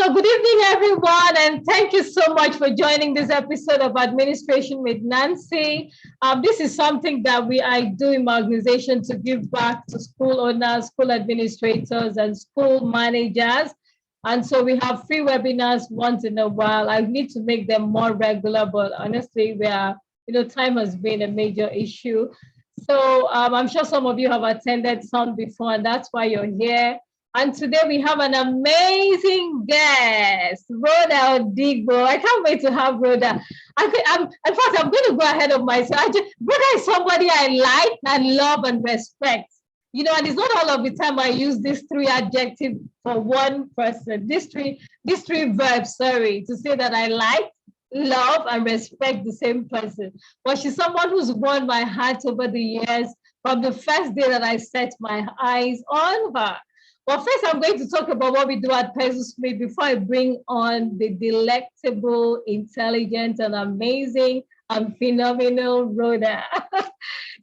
So good evening, everyone, and thank you so much for joining this episode of Administration with Nancy. This is something that I do in my organization to give back to school owners, school administrators, and school managers. And so we have free webinars once in a while. I need to make them more regular, but honestly, time has been a major issue. So I'm sure some of you have attended some before, and that's why you're here. And today we have an amazing guest, Rhoda Odigboh. I can't wait to have Rhoda. In fact, I'm going to go ahead of myself. Rhoda is somebody I like and love and respect. And it's not all of the time I use these three adjectives for one person, these three verbs, to say that I like, love, and respect the same person. But she's someone who's won my heart over the years from the first day that I set my eyes on her. Well, first, I'm going to talk about what we do at Pencil Smith before I bring on the delectable, intelligent, and amazing and phenomenal Rhoda.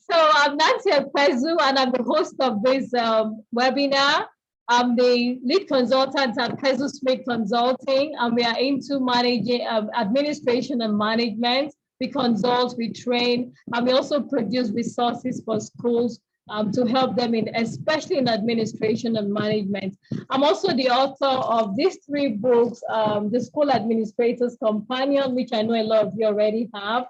So I'm Nancy Pezu, and I'm the host of this webinar. I'm the lead consultant at Pencil Smith Consulting, and we are into managing administration and management. We consult, we train, and we also produce resources for schools to help them especially in administration and management. I'm also the author of these three books, The School Administrator's Companion, which I know a lot of you already have,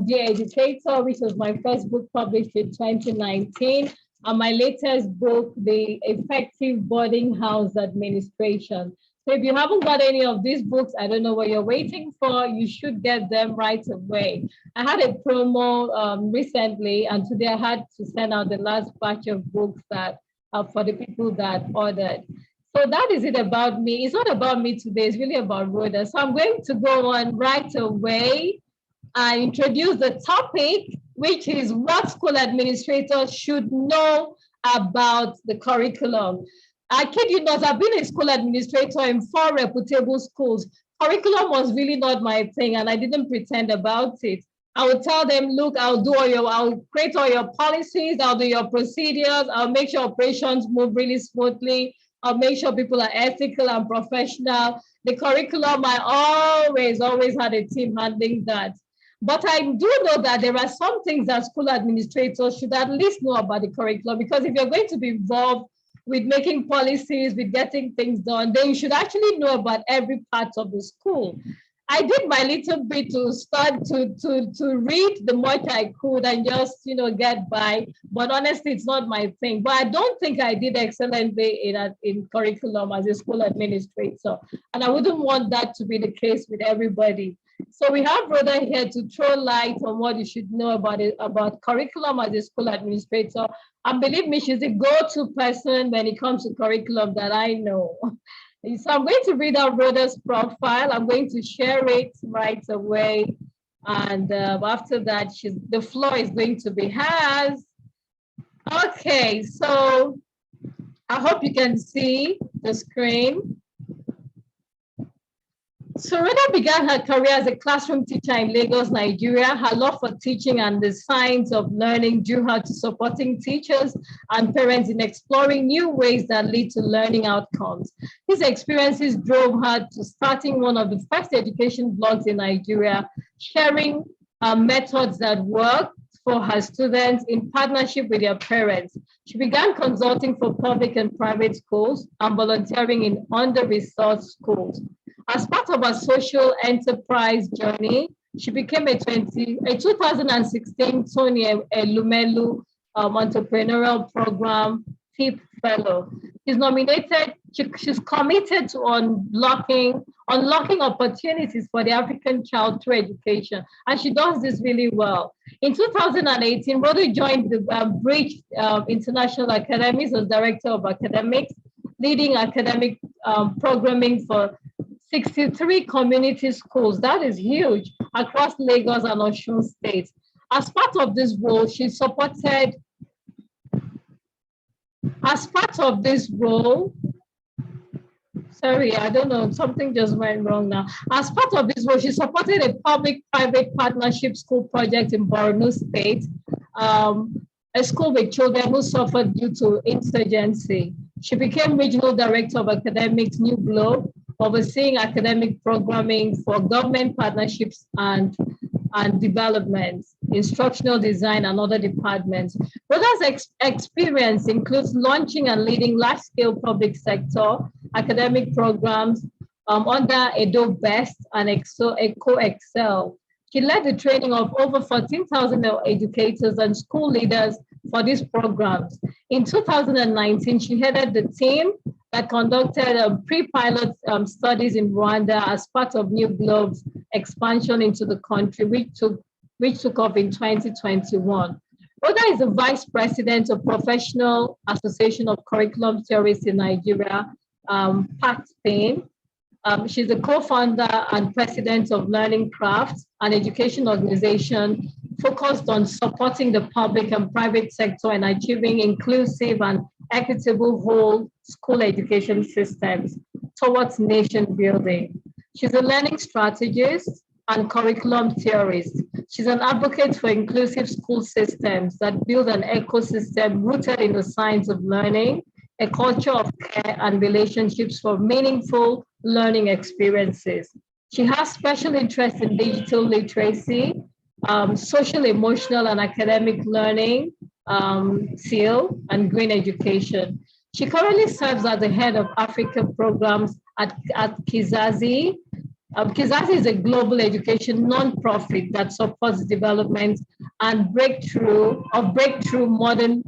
Dear Educator, which was my first book published in 2019, and my latest book, The Effective Boarding House Administration. So if you haven't got any of these books, I don't know what you're waiting for. You should get them right away. I had a promo recently, and today I had to send out the last batch of books that for the people that ordered. So that is it about me. It's not about me today. It's really about Rhoda. So I'm going to go on right away and introduce the topic, which is what school administrators should know about the curriculum. I kid you not, I've been a school administrator in 4 reputable schools. Curriculum was really not my thing, and I didn't pretend about it. I would tell them, look, I'll create all your policies, I'll do your procedures, I'll make sure operations move really smoothly, I'll make sure people are ethical and professional. The curriculum, I always had a team handling that. But I do know that there are some things that school administrators should at least know about the curriculum, because if you're going to be involved with making policies, with getting things done, then you should actually know about every part of the school. I did my little bit to start to read the much I could and just, get by. But honestly, it's not my thing. But I don't think I did excellently in curriculum as a school administrator. And I wouldn't want that to be the case with everybody. So we have Rhoda here to throw light on what you should know about curriculum as a school administrator. And believe me, she's the go-to person when it comes to curriculum that I know. So I'm going to read out Rhoda's profile. I'm going to share it right away. And after that, the floor is going to be hers. Okay, so I hope you can see the screen. So Rhoda began her career as a classroom teacher in Lagos, Nigeria. Her love for teaching and the science of learning drew her to supporting teachers and parents in exploring new ways that lead to learning outcomes. These experiences drove her to starting one of the first education blogs in Nigeria, sharing methods that worked for her students in partnership with their parents. She began consulting for public and private schools and volunteering in under-resourced schools. As part of her social enterprise journey, she became a 2016 Tony Elumelu Entrepreneurial Program TIP Fellow. She's committed to unlocking opportunities for the African child through education, and she does this really well. In 2018, Rhoda joined the Bridge International Academies as Director of Academics, leading academic programming for 63 community schools. That is huge, across Lagos and Osun states. As part of this role, sorry, I don't know, something just went wrong now. As part of this role, she supported a public-private partnership school project in Borno State, a school with children who suffered due to insurgency. She became Regional Director of Academics, New Globe, overseeing academic programming for government partnerships and development, instructional design, and other departments. Rhoda's experience includes launching and leading large-scale public sector academic programs under Edo Best and Eco Excel. She led the training of over 14,000 educators and school leaders for these programs. In 2019, she headed the team that conducted pre-pilot studies in Rwanda as part of New Globe's expansion into the country, which took off in 2021. Rhoda is the Vice President of Professional Association of Curriculum Theorists in Nigeria, PACT-PAIN. She's the co-founder and president of Learning Craft, an education organization focused on supporting the public and private sector in achieving inclusive and equitable whole school education systems towards nation building. She's a learning strategist and curriculum theorist. She's an advocate for inclusive school systems that build an ecosystem rooted in the science of learning, a culture of care and relationships for meaningful learning experiences. She has special interest in digital literacy, social, emotional, and academic learning, SEAL, and green education. She currently serves as the head of Africa programs at Kizazi. Kizazi is a global education nonprofit that supports development and breakthrough modern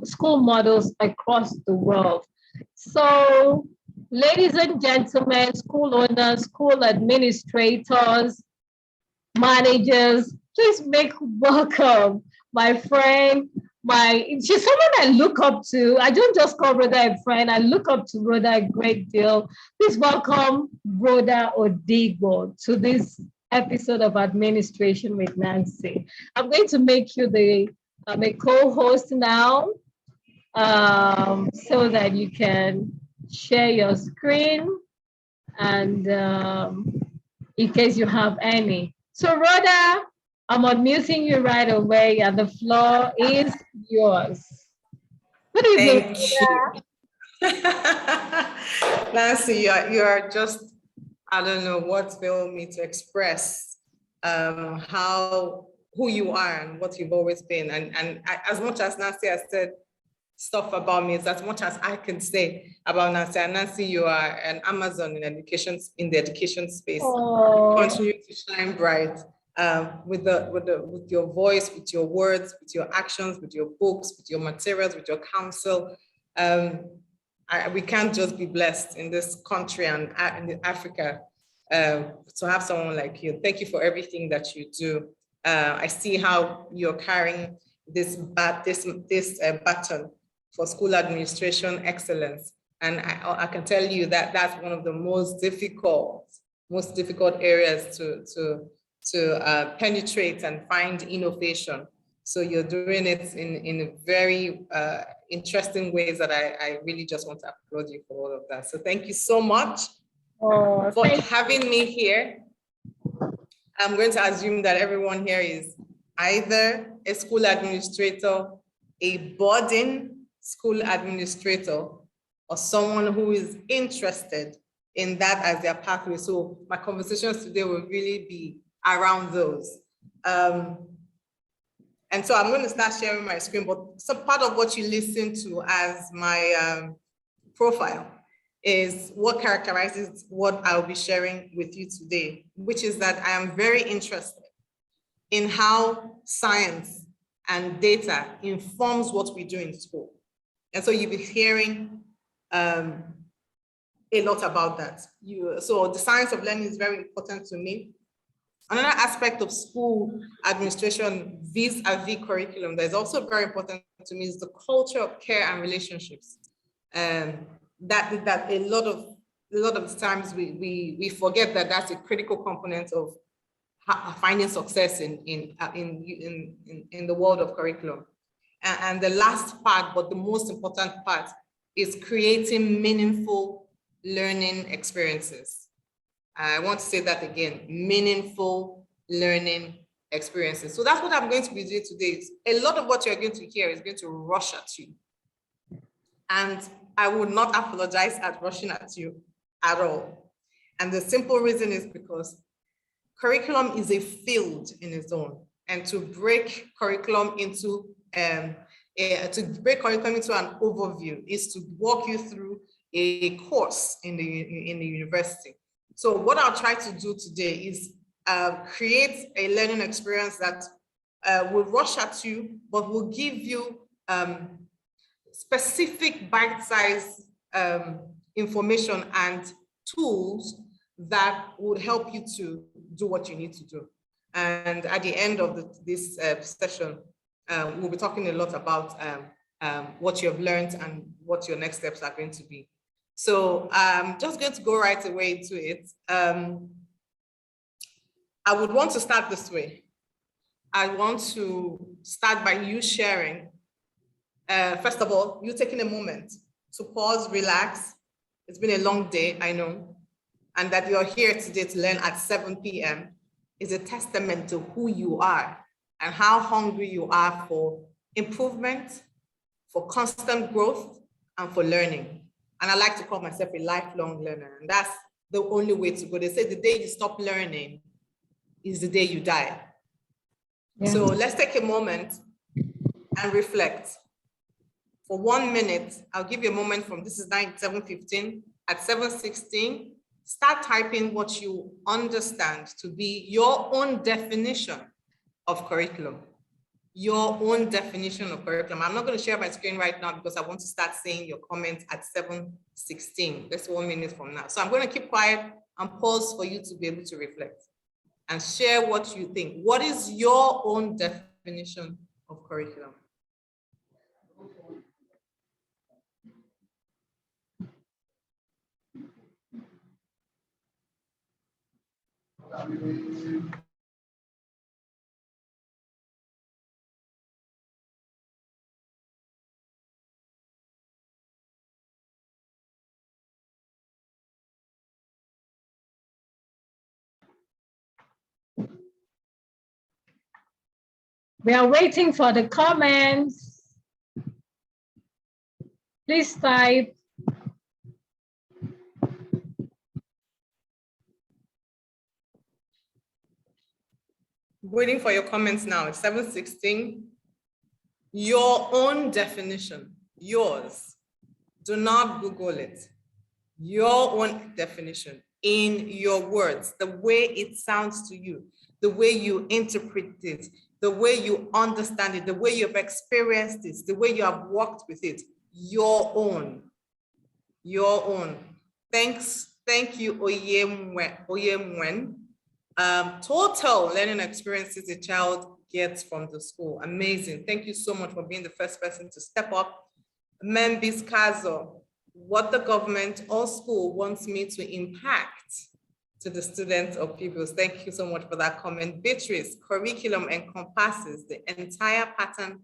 school models across the world. So, ladies and gentlemen, school owners, school administrators, managers, please make welcome my friend, she's someone I look up to. I don't just call Rhoda a friend, I look up to Rhoda a great deal. Please welcome Rhoda Odigboh to this episode of Administration with Nancy. I'm going to make you a co-host now so that you can share your screen and in case you have any. So Rhoda, I'm unmuting you right away and the floor is yours. Good evening. Thank you. Nancy, you are just, I don't know what failed me to express who you are and what you've always been. And as much as Nancy has said stuff about me, it's as much as I can say about Nancy. And Nancy, you are an Amazon in the education space. Oh. Continue to shine bright. With your voice, with your words, with your actions, with your books, with your materials, with your counsel. We can't just be blessed in this country and in Africa to have someone like you. Thank you for everything that you do. I see how you're carrying this baton for school administration excellence, and I can tell you that that's one of the most difficult areas to penetrate and find innovation. So you're doing it in very interesting ways that I really just want to applaud you for all of that. So thank you so much for having me here. I'm going to assume that everyone here is either a school administrator, a budding school administrator, or someone who is interested in that as their pathway. So my conversations today will really be around those. And so I'm going to start sharing my screen, but some part of what you listen to as my profile is what characterizes what I'll be sharing with you today, which is that I am very interested in how science and data informs what we do in school. And so you'll be hearing a lot about that. So the science of learning is very important to me. Another aspect of school administration vis-a-vis curriculum that is also very important to me is the culture of care and relationships. That a lot of times we forget that that's a critical component of finding success in the world of curriculum. And the last part, but the most important part, is creating meaningful learning experiences. I want to say that again, meaningful learning experiences. So that's what I'm going to be doing today. A lot of what you're going to hear is going to rush at you. And I would not apologize at rushing at you at all. And the simple reason is because curriculum is a field in its own. And to break curriculum into an overview is to walk you through a course in the university. So what I'll try to do today is create a learning experience that will rush at you, but will give you specific bite-sized information and tools that would help you to do what you need to do. And at the end of this session, we'll be talking a lot about what you have learned and what your next steps are going to be. So I'm just going to go right away into it. I would want to start this way. I want to start by you sharing. First of all, you taking a moment to pause, relax. It's been a long day, I know. And that you're here today to learn at 7 p.m. is a testament to who you are and how hungry you are for improvement, for constant growth, and for learning. And I like to call myself a lifelong learner. And that's the only way to go. They say the day you stop learning is the day you die. Yeah. So let's take a moment and reflect. For 1 minute, I'll give you a moment from, this is 7:15. At 7:16, start typing what you understand to be your own definition of curriculum. Your own definition of curriculum. I'm not going to share my screen right now because I want to start saying your comments at 7:16. That's 1 minute from now. So I'm going to keep quiet and pause for you to be able to reflect and share what you think. What is your own definition of curriculum? We are waiting for the comments. Please type. Waiting for your comments now. It's 7:16. Your own definition, yours. Do not Google it. Your own definition in your words, the way it sounds to you, the way you interpret it, the way you understand it, the way you've experienced it, the way you have worked with it, your own. Your own. Thank you, Oyemwen. Total learning experiences a child gets from the school. Amazing. Thank you so much for being the first person to step up. Membis Kazo, what the government or school wants me to impact to the students or pupils. Thank you so much for that comment. Beatrice, curriculum encompasses the entire pattern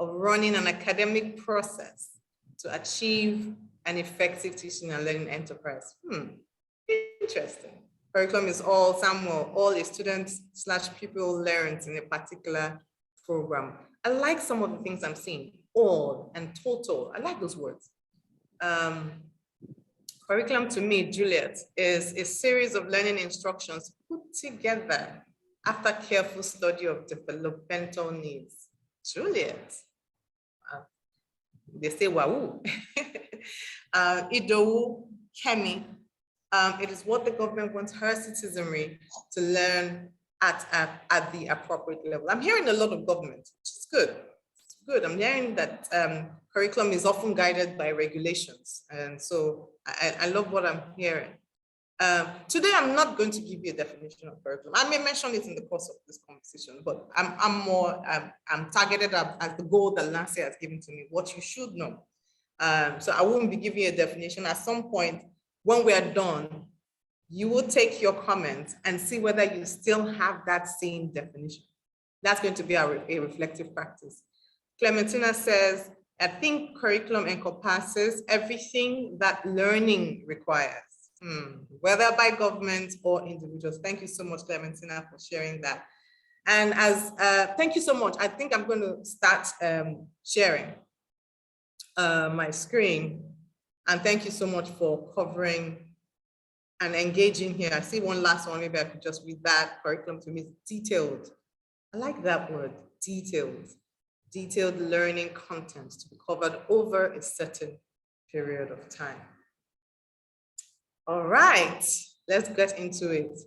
of running an academic process to achieve an effective teaching and learning enterprise. Interesting. Curriculum is all a student/pupil learns in a particular program. I like some of the things I'm seeing, all and total. I like those words. Curriculum to me, Juliet, is a series of learning instructions put together after careful study of developmental needs. Juliet. They say wahoo. Idowu Kemi. It is what the government wants her citizenry to learn at the appropriate level. I'm hearing a lot of government, which is good. It's good. I'm hearing that curriculum is often guided by regulations. And so I love what I'm hearing. Today, I'm not going to give you a definition of curriculum. I may mention it in the course of this conversation, but I'm targeted at the goal that Nancy has given to me, what you should know. So I won't be giving you a definition. At some point, when we are done, you will take your comments and see whether you still have that same definition. That's going to be a reflective practice. Clementina says, I think curriculum encompasses everything that learning requires, whether by government or individuals. Thank you so much, Clementina, for sharing that. And thank you so much. I think I'm going to start sharing my screen. And thank you so much for covering and engaging here. I see one last one, maybe I could just read that. Curriculum to me is detailed. I like that word, detailed. Detailed learning content to be covered over a certain period of time. All right, let's get into it.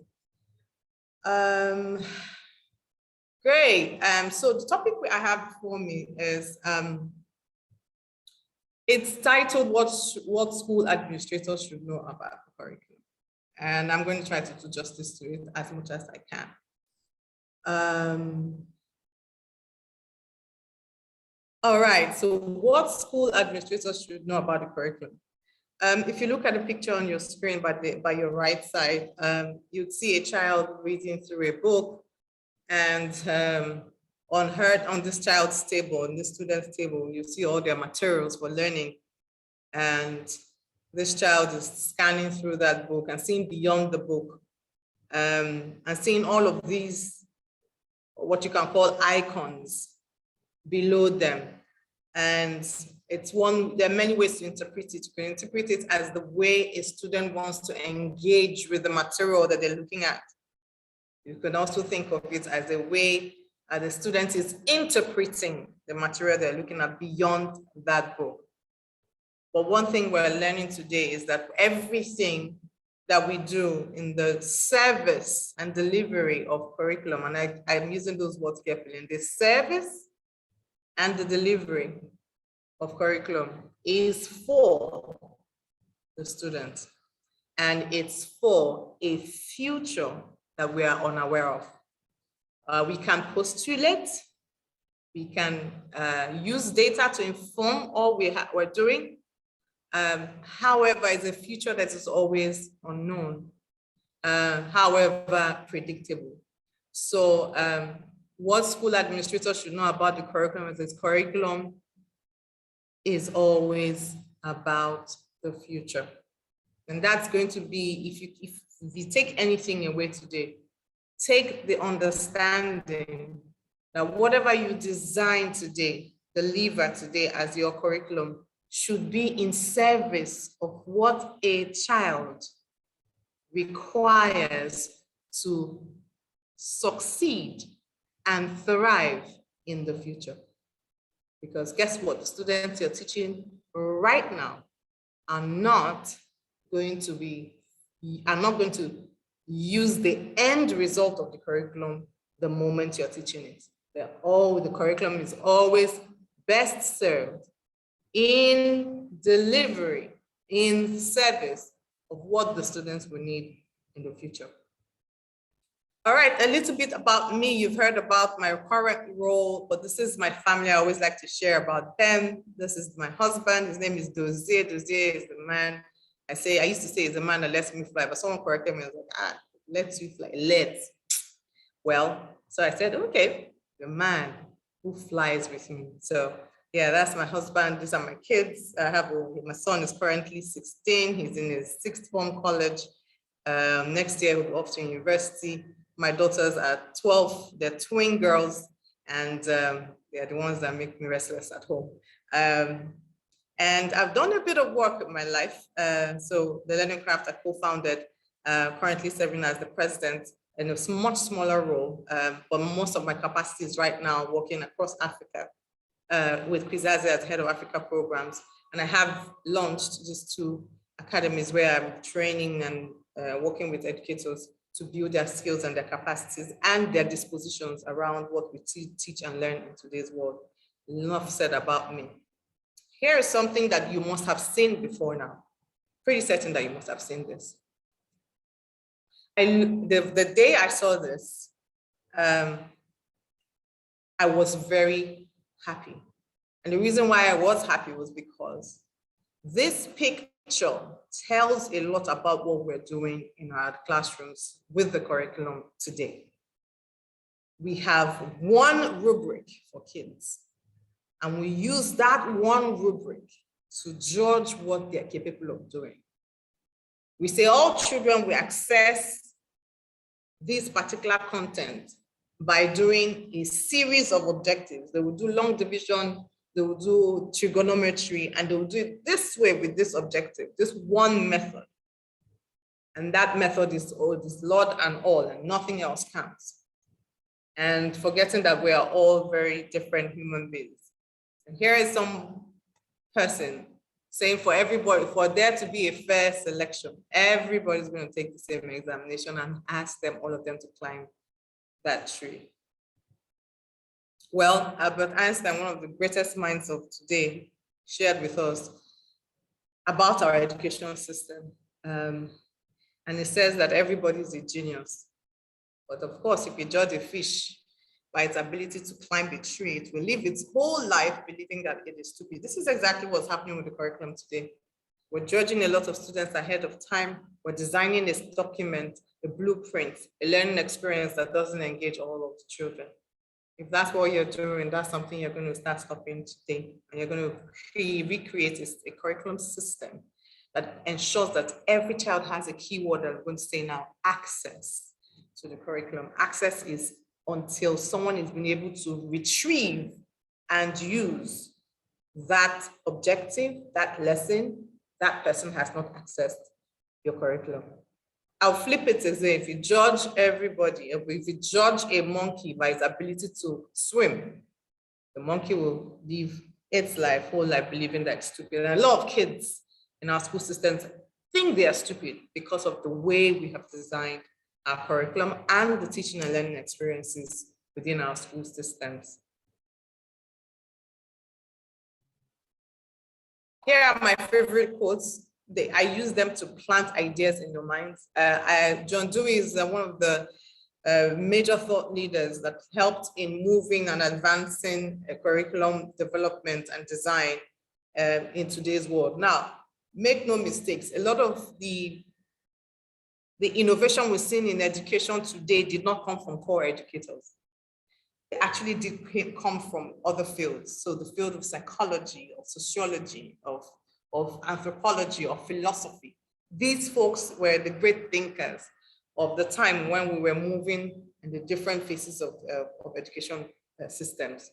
Great. So the topic I have before me is it's titled what school administrators should know about the curriculum. And I'm going to try to do justice to it as much as I can. All right, so what school administrators should know about the curriculum? If you look at the picture on your screen by your right side, you'd see a child reading through a book, and on this child's table, on the student's table, you see all their materials for learning. And this child is scanning through that book and seeing beyond the book, and seeing all of these, what you can call icons below them. And there are many ways to interpret it. You can interpret it as the way a student wants to engage with the material that they're looking at. You can also think of it as a way the student is interpreting the material they're looking at beyond that book. But one thing we're learning today is that everything that we do in the service and delivery of curriculum, and I'm using those words carefully, in the service and the delivery of curriculum is for the student, and it's for a future that we are unaware of. We can postulate, we can use data to inform all we're doing. However, it's a future that is always unknown, however predictable. So what school administrators should know about the curriculum is this curriculum is always about the future. And that's going to be, if you take anything away today, take the understanding that whatever you design today, deliver today as your curriculum, should be in service of what a child requires to succeed and thrive in the future. Because guess what? The students you're teaching right now are not going to use the end result of the curriculum the moment you're teaching it. The curriculum is always best served in delivery, in service of what the students will need in the future. All right, a little bit about me. You've heard about my current role, but this is my family. I always like to share about them. This is my husband. His name is Dozier. Dozier is the man. I used to say he's the man that lets me fly, but someone corrected me. I was like, lets you fly, let's. Well, so I said, okay, the man who flies with me. So yeah, that's my husband. These are my kids. My son is currently 16. He's in his 6th form college. Next year, he'll be off to university. My daughters are 12. They're twin girls, and they're the ones that make me restless at home. And I've done a bit of work in my life. So the Learning Craft I co-founded, currently serving as the president in a much smaller role, but most of my capacities right now working across Africa with Kwizazi as head of Africa programs. And I have launched just 2 academies where I'm training and working with educators to build their skills and their capacities and their dispositions around what we teach and learn in today's world. Enough said about me. Here is something that you must have seen before now. Pretty certain that you must have seen this. And the day I saw this, I was very happy. And the reason why I was happy was because this picture tells a lot about what we're doing in our classrooms with the curriculum today. We have one rubric for kids, and we use that one rubric to judge what they're capable of doing. We say all children will access this particular content by doing a series of objectives. They will do long division, they will do trigonometry, and they will do it this way with this objective, this one method. And that method is Lord and all, and nothing else counts. And forgetting that we are all very different human beings. And here is some person saying for everybody, for there to be a fair selection, everybody's going to take the same examination and ask them, all of them, to climb that tree. Well, Albert Einstein, one of the greatest minds of today, shared with us about our education system. And it says that everybody is a genius. But of course, if you judge a fish by its ability to climb a tree, it will live its whole life believing that it is stupid. This is exactly what's happening with the curriculum today. We're judging a lot of students ahead of time. We're designing a document, a blueprint, a learning experience that doesn't engage all of the children. If that's what you're doing, that's something you're going to start stopping today. And you're going to recreate a curriculum system that ensures that every child has a keyword that I'm going to say now, access to the curriculum. Access is until someone is being able to retrieve and use that objective, that lesson, that person has not accessed your curriculum. I'll flip it as if you judge everybody, if you judge a monkey by its ability to swim, the monkey will live its whole life believing that it's stupid. And a lot of kids in our school systems think they are stupid because of the way we have designed our curriculum and the teaching and learning experiences within our school systems. Here are my favorite quotes. I use them to plant ideas in your minds. John Dewey is one of the major thought leaders that helped in moving and advancing curriculum development and design in today's world. Now, make no mistakes, a lot of the innovation we're seeing in education today did not come from core educators. It actually did come from other fields. So the field of psychology, of sociology, of anthropology, of philosophy. These folks were the great thinkers of the time when we were moving in the different phases of education systems.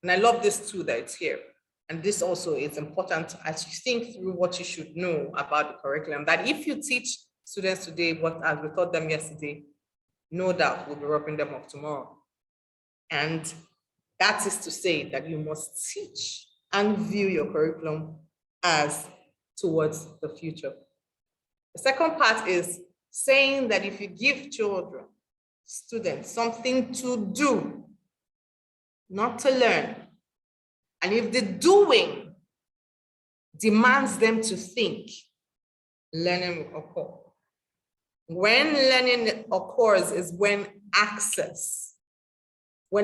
And I love this too, that it's here. And this also is important as you think through what you should know about the curriculum, that if you teach students today what as we taught them yesterday, no doubt we'll be rubbing them off tomorrow. And that is to say that you must teach and view your curriculum as towards the future. The second part is saying that if you give children, students, something to do, not to learn, and if the doing demands them to think, learning will occur. When learning occurs is when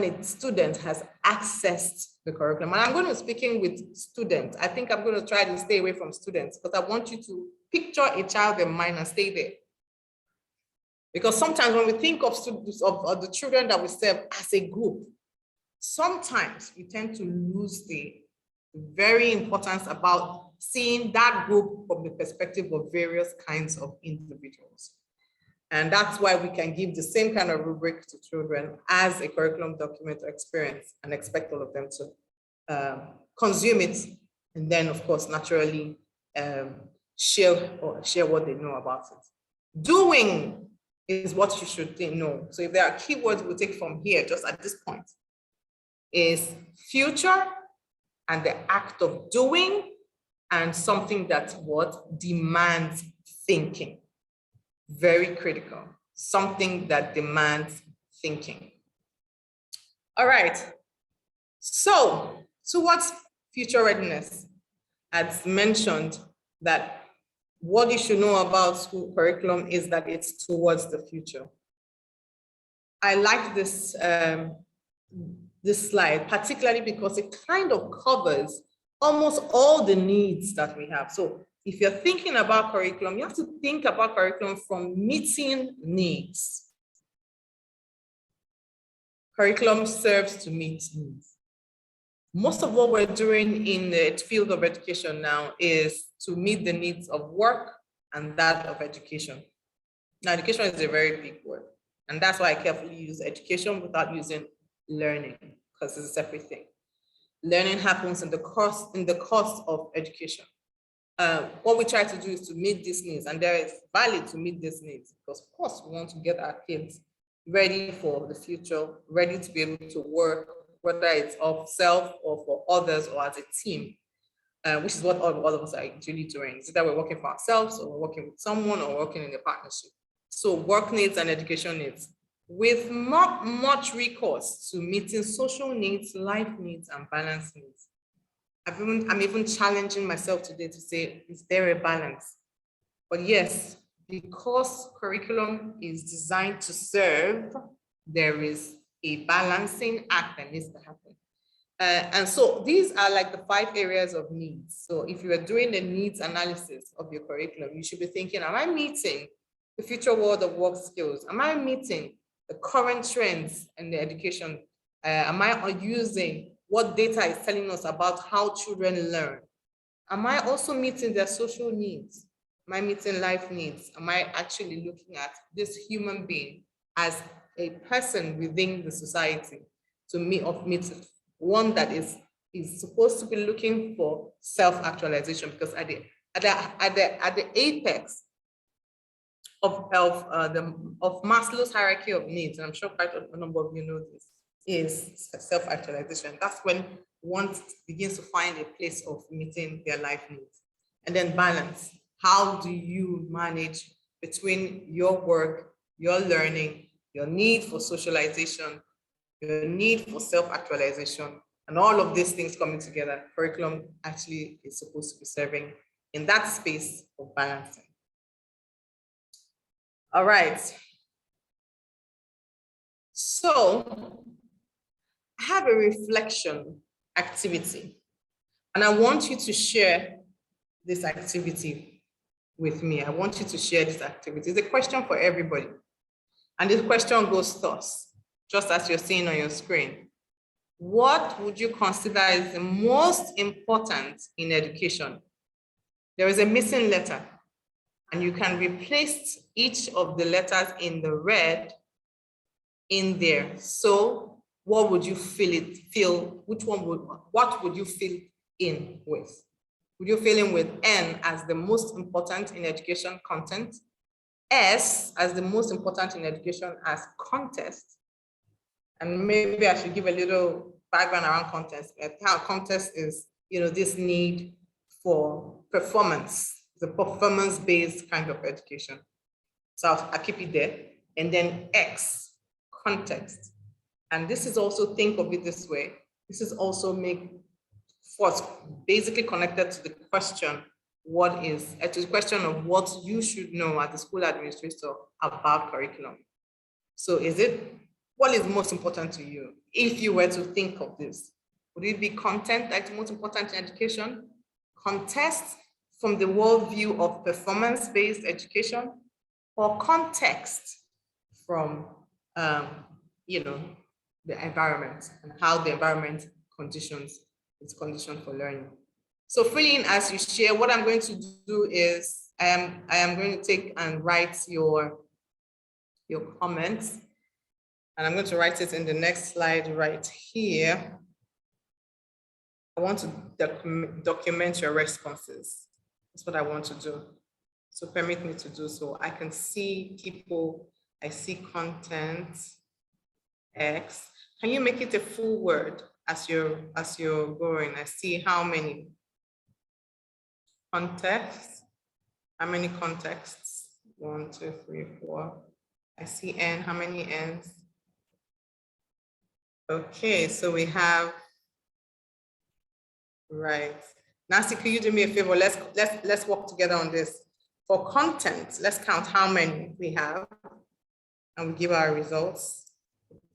a student has accessed the curriculum. And I'm going to be speaking with students. I think I'm going to try to stay away from students because I want you to picture a child in mind and stay there. Because sometimes when we think of students, of the children that we serve as a group, sometimes we tend to lose the very importance about seeing that group from the perspective of various kinds of individuals. And that's why we can give the same kind of rubric to children as a curriculum document or experience and expect all of them to consume it. And then, of course, naturally share what they know about it. Doing is what you should know. So if there are keywords we'll take from here, just at this point, is future and the act of doing and something that demands thinking. Very critical, something that demands thinking. All right, so towards future readiness, as mentioned, that what you should know about school curriculum is that it's towards the future. I like this, this slide, particularly because it kind of covers almost all the needs that we have. So if you're thinking about curriculum, you have to think about curriculum from meeting needs. Curriculum serves to meet needs. Most of what we're doing in the field of education now is to meet the needs of work and that of education. Now, education is a very big word, and that's why I carefully use education without using learning, because it's a separate thing. Learning happens in the course of education. what we try to do is to meet these needs, and there is value to meet these needs, because of course we want to get our kids ready for the future, ready to be able to work, whether it's of self or for others or as a team, which is what all of us are actually doing. It's either we're working for ourselves or we're working with someone or working in a partnership. So work needs and education needs, with not much recourse to meeting social needs, life needs, and balance needs. I'm even challenging myself today to say, is there a balance? But yes, because curriculum is designed to serve, there is a balancing act that needs to happen. And so these are like the 5 areas of needs. So if you are doing the needs analysis of your curriculum, you should be thinking, am I meeting the future world of work skills? Am I meeting the current trends in the education? Am I using what data is telling us about how children learn? Am I also meeting their social needs? Am I meeting life needs? Am I actually looking at this human being as a person within the society to meet one that is supposed to be looking for self-actualization? Because at the apex of Maslow's hierarchy of needs, and I'm sure quite a number of you know this, is self-actualization. That's when one begins to find a place of meeting their life needs. And then balance. How do you manage between your work, your learning, your need for socialization, your need for self-actualization, and all of these things coming together? Curriculum actually is supposed to be serving in that space of balancing. All right. So I have a reflection activity, and I want you to share this activity with me. I want you to share this activity. It's a question for everybody. And this question goes thus, just as you're seeing on your screen. What would you consider is the most important in education? There is a missing letter, and you can replace each of the letters in the red in there. So what would you what would you fill in with? Would you fill in with N as the most important in education content, S as the most important in education as contest? And maybe I should give a little background around contest. How contest is, this need for performance, the performance-based kind of education. So I keep it there. And then X, context. And this is also, think of it this way. This is also what's basically connected to the question, to the question of what you should know as a school administrator about curriculum. So what is most important to you? If you were to think of this, would it be content that's most important in education? Contest from the worldview of performance-based education, or context from, the environment and how the environment conditions for learning. So fill in as you share. What I'm going to do is I am going to take and write your comments, and I'm going to write it in the next slide right here. I want to document your responses. That's what I want to do. So permit me to do so. I can see people, I see content, X. Can you make it a full word as you're going? I see how many contexts. How many contexts? 1, 2, 3, 4. I see N. How many N's? Okay, so we have, right. Nancy, could you do me a favor? Let's work together on this. For content, let's count how many we have, and we give our results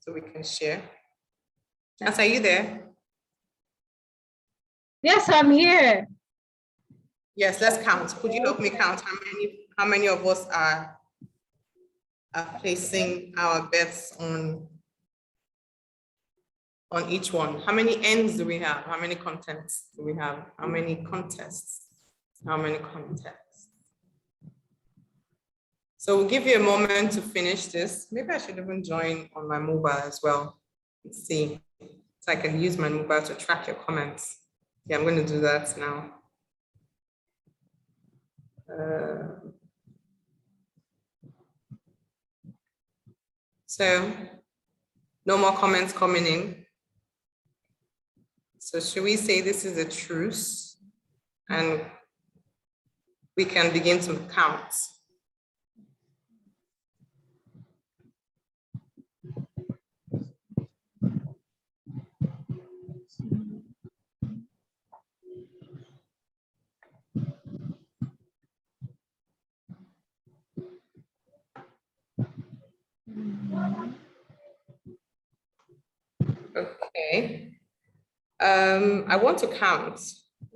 so we can share. Nancy, are you there? Yes, I'm here. Yes, let's count. Could you help me count how many of us are placing our bets on each one? How many N's do we have? How many contents do we have? How many contests? How many contests? So we'll give you a moment to finish this. Maybe I should even join on my mobile as well. Let's see. So I can use my mobile to track your comments. Yeah, I'm going to do that now. So no more comments coming in. So should we say this is a truce and we can begin to count? Okay. I want to count.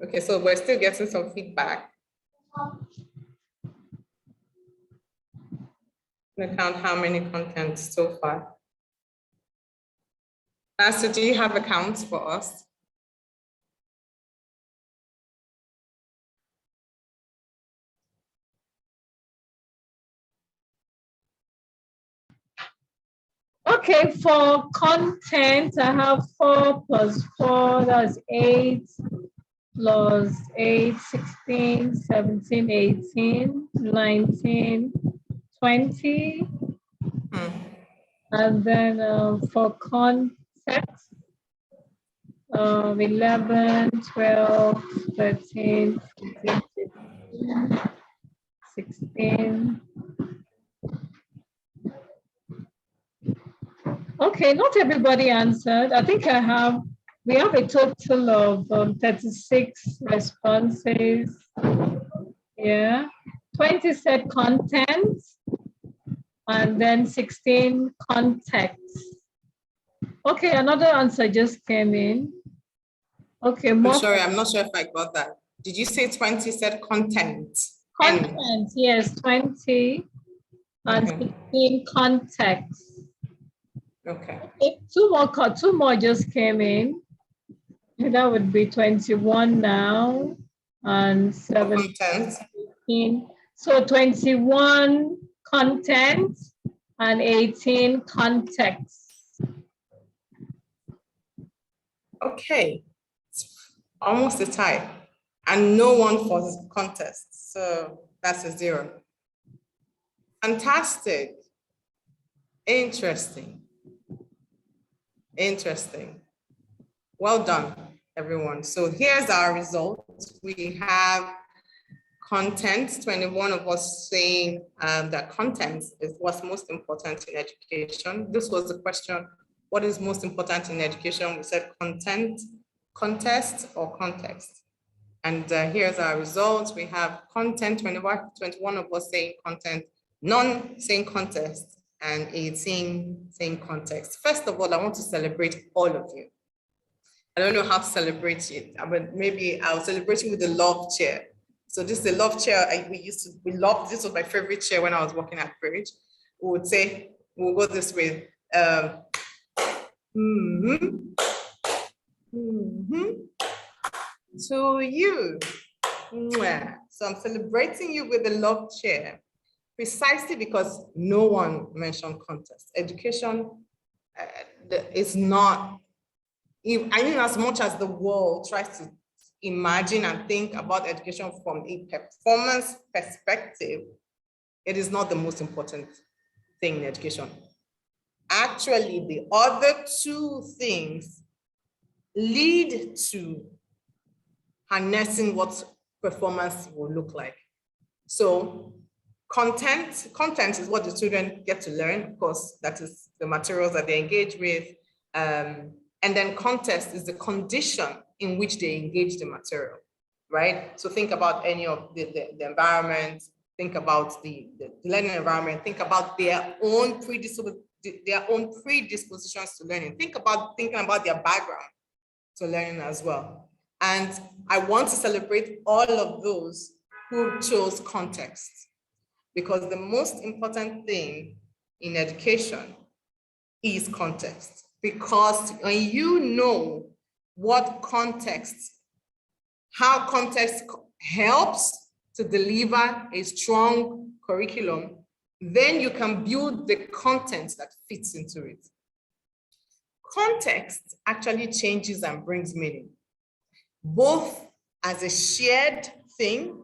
Okay, so we're still getting some feedback. I'm gonna count how many contents so far. Pastor, do you have a count for us? Okay, for content, I have 4 plus 4, that's 8, plus 8, 16, 17, 18, 19, 20. And then for context, 11, 12, 13, 14, 15, 16. Okay, not everybody answered. I think we have a total of 36 responses. Yeah, 20 said content, and then 16 context. Okay, another answer just came in. Okay, I'm sorry, I'm not sure if I got that. Did you say 20 said content? Content, yes, 20 and 16 context. Okay. Two more just came in. That would be 21 now and 17. So 21 content and 18 context. Okay, it's almost a tie, and no one for this contest. So that's a 0. Fantastic. Interesting. Interesting. Well done, everyone. So here's our results. We have content, 21 of us saying that content is what's most important in education. This was the question, what is most important in education? We said content, contest, or context. And here's our results. We have content, 21 of us saying content, none saying contest, and 18 saying context. First of all, I want to celebrate all of you. I don't know how to celebrate it, but maybe I'll celebrate you with the love chair. So this is the love chair we loved. This was my favorite chair when I was working at Bridge. We would say, we'll go this way. To you. So I'm celebrating you with the love chair, precisely because no one mentioned contest. Education is not, I mean, as much as the world tries to imagine and think about education from a performance perspective, it is not the most important thing in education. Actually, the other 2 things lead to harnessing what performance will look like. So content is what the children get to learn. Of course, that is the materials that they engage with. And then context is the condition in which they engage the material, right? So think about any of the environment, think about the learning environment, think about their own predispositions to learning, thinking about their background to learning as well. And I want to celebrate all of those who chose context, because the most important thing in education is context. Because when you know what context, how context helps to deliver a strong curriculum, then you can build the content that fits into it. Context actually changes and brings meaning, both as a shared thing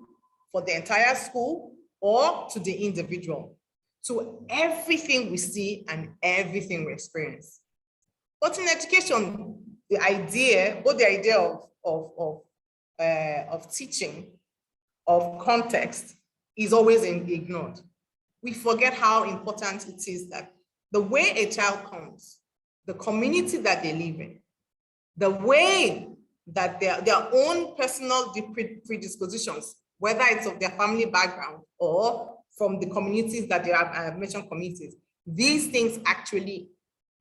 for the entire school or to the individual, to everything we see and everything we experience. But in education, the idea, both the idea of teaching, of context, is always ignored. We forget how important it is that the way a child comes, the community that they live in, the way that their own personal predispositions, whether it's of their family background or from the communities that they have, I have mentioned communities, these things actually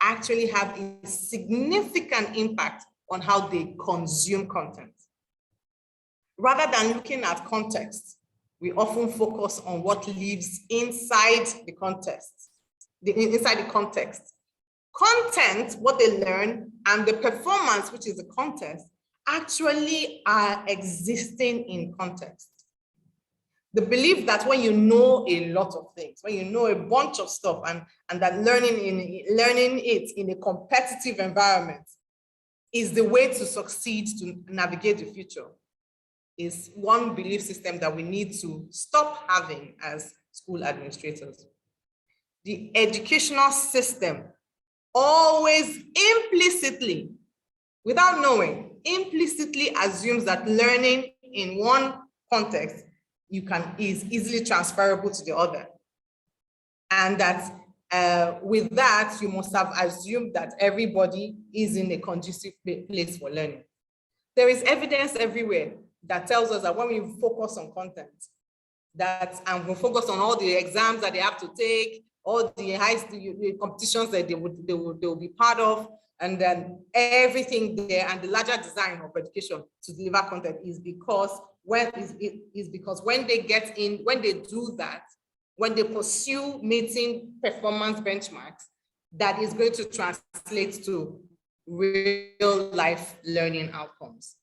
have a significant impact on how they consume content. Rather than looking at context, we often focus on what lives inside the context, inside the context. Content, what they learn, and the performance, which is the context, actually are existing in context. The belief that when you know a lot of things, when you know a bunch of stuff, and that learning it in a competitive environment is the way to succeed, to navigate the future, is one belief system that we need to stop having as school administrators. The educational system always implicitly, without knowing, implicitly assumes that learning in one context is easily transferable to the other. And that with that, you must have assumed that everybody is in a conducive place for learning. There is evidence everywhere that tells us that when we focus on content, and we focus on all the exams that they have to take, all the competitions that they will be part of, and then everything there, and the larger design of education to deliver content is because when they get in, when they do that, when they pursue meeting performance benchmarks, that is going to translate to real life learning outcomes.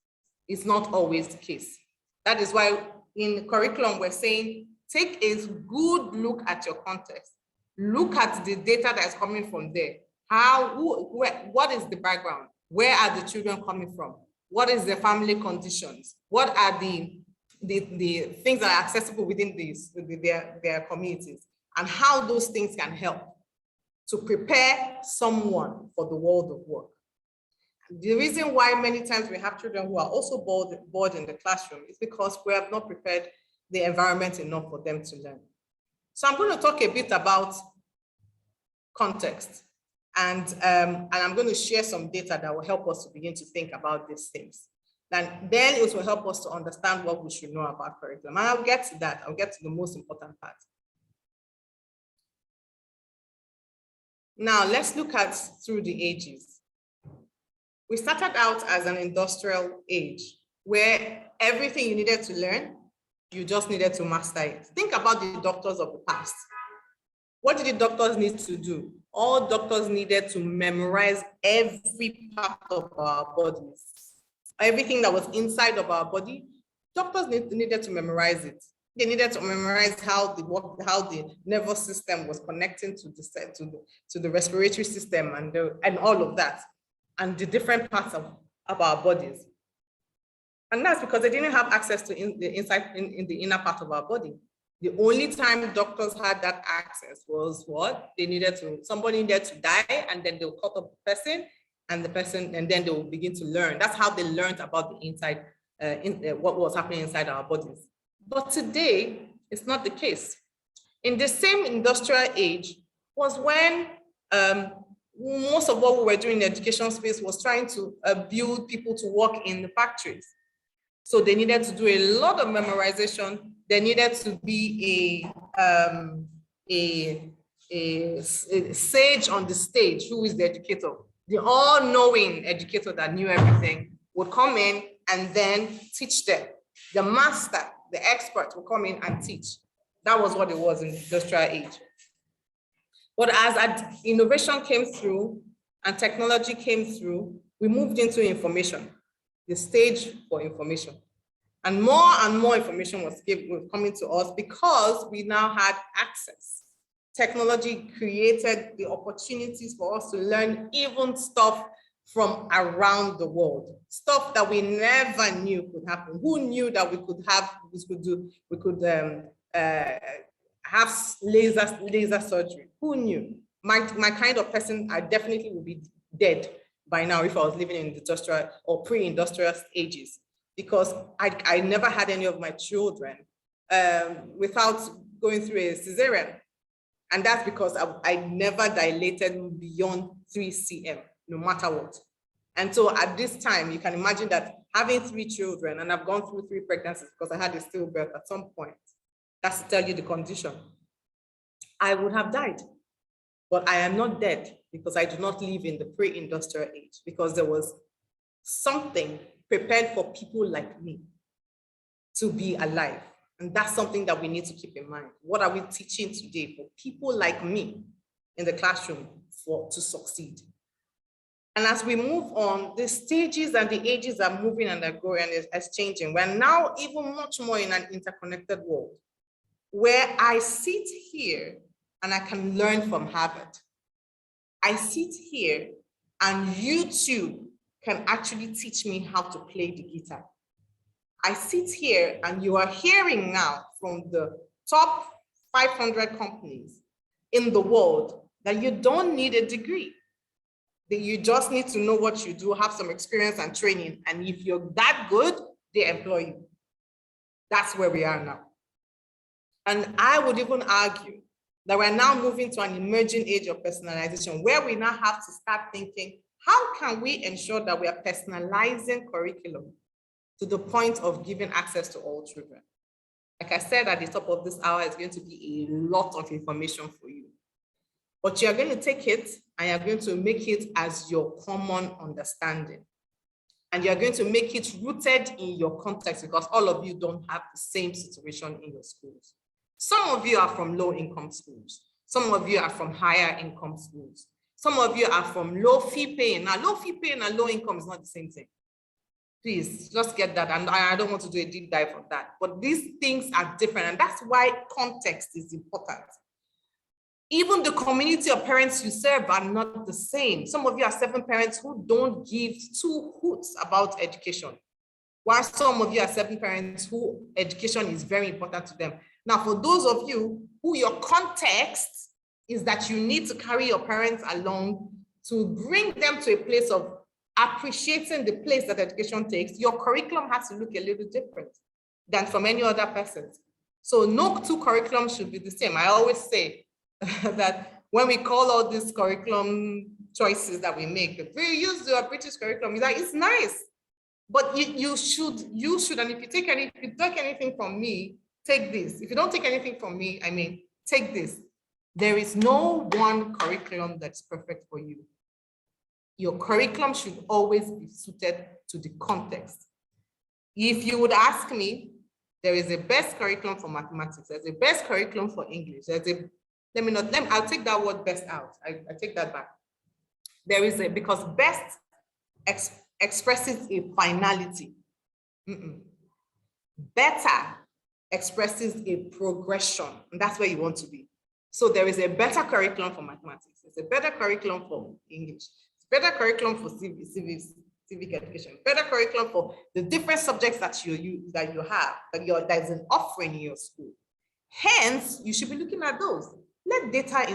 It's not always the case. That is why in curriculum, we're saying, take a good look at your context. Look at the data that is coming from there. What is the background? Where are the children coming from? What is the family conditions? What are the things that are accessible within their communities? And how those things can help to prepare someone for the world of work. The reason why many times we have children who are also bored in the classroom is because we have not prepared the environment enough for them to learn. So I'm going to talk a bit about context, and I'm going to share some data that will help us to begin to think about these things. And then it will help us to understand what we should know about curriculum. And I'll get to that. I'll get to the most important part. Now, let's look at through the ages. We started out as an industrial age where everything you needed to learn, you just needed to master it. Think about the doctors of the past. What did the doctors need to do? All doctors needed to memorize every part of our bodies. Everything that was inside of our body, doctors needed to memorize it. They needed to memorize how the nervous system was connecting to the respiratory system and all of that, and the different parts of our bodies. And that's because they didn't have access to the inner part of our body. The only time doctors had that access was what? Somebody needed to die, and then they'll cut up the person, and then they will begin to learn. That's how they learned about the inside, what was happening inside our bodies. But today, it's not the case. In the same industrial age was when most of what we were doing in the education space was trying to build people to work in the factories. So they needed to do a lot of memorization. There needed to be a sage on the stage who is the educator. The all-knowing educator that knew everything would come in and then teach them. The master, the expert will come in and teach. That was what it was in the industrial age. But as innovation came through and technology came through, we moved into information, the stage for information. And more information was coming to us because we now had access. Technology created the opportunities for us to learn even stuff from around the world. Stuff that we never knew could happen. Who knew that we could have laser surgery? Who knew? My kind of person, I definitely would be dead by now if I was living in industrial or pre-industrial ages, because I never had any of my children without going through a cesarean. And that's because I never dilated beyond 3 cm, no matter what. And so at this time, you can imagine that having 3 children, and I've gone through 3 pregnancies because I had a stillbirth at some point, that's to tell you the condition, I would have died. But I am not dead because I do not live in the pre-industrial age, because there was something prepared for people like me to be alive. And that's something that we need to keep in mind. What are we teaching today for people like me in the classroom to succeed? And as we move on, the stages and the ages are moving and are growing and it's changing. We're now even much more in an interconnected world where I sit here and I can learn from Harvard. I sit here and YouTube can actually teach me how to play the guitar. I sit here and you are hearing now from the top 500 companies in the world that you don't need a degree. That you just need to know what you do, have some experience and training. And if you're that good, they employ you. That's where we are now. And I would even argue that we're now moving to an emerging age of personalization, where we now have to start thinking, how can we ensure that we are personalizing curriculum to the point of giving access to all children? Like I said, at the top of this hour, is going to be a lot of information for you. But you're going to take it and you're going to make it as your common understanding. And you're going to make it rooted in your context, because all of you don't have the same situation in your schools. Some of you are from low-income schools. Some of you are from higher income schools. Some of you are from low fee paying. Now, low fee paying and low income is not the same thing. Please just get that. And I don't want to do a deep dive on that. But these things are different. And that's why context is important. Even the community of parents you serve are not the same. Some of you are 7 parents who don't give 2 hoots about education, while some of you are 7 parents who education is very important to them. Now, for those of you who your context is that you need to carry your parents along to bring them to a place of appreciating the place that education takes, your curriculum has to look a little different than from any other person. So no 2 curriculums should be the same. I always say that when we call all these curriculum choices that we make, we use the British curriculum, it's nice, but you should, and if you take anything from me, take this. If you don't take anything from me, take this. There is no one curriculum that's perfect for you. Your curriculum should always be suited to the context. If you would ask me, there is a best curriculum for mathematics, there's a best curriculum for English, I'll take that word best out. I take that back. There is because best expresses a finality. Better expresses a progression, and that's where you want to be. So there is a better curriculum for mathematics. There's a better curriculum for English. It's better curriculum for civic education. Better curriculum for the different subjects that you have, that is an offering in your school. Hence, you should be looking at those. Let data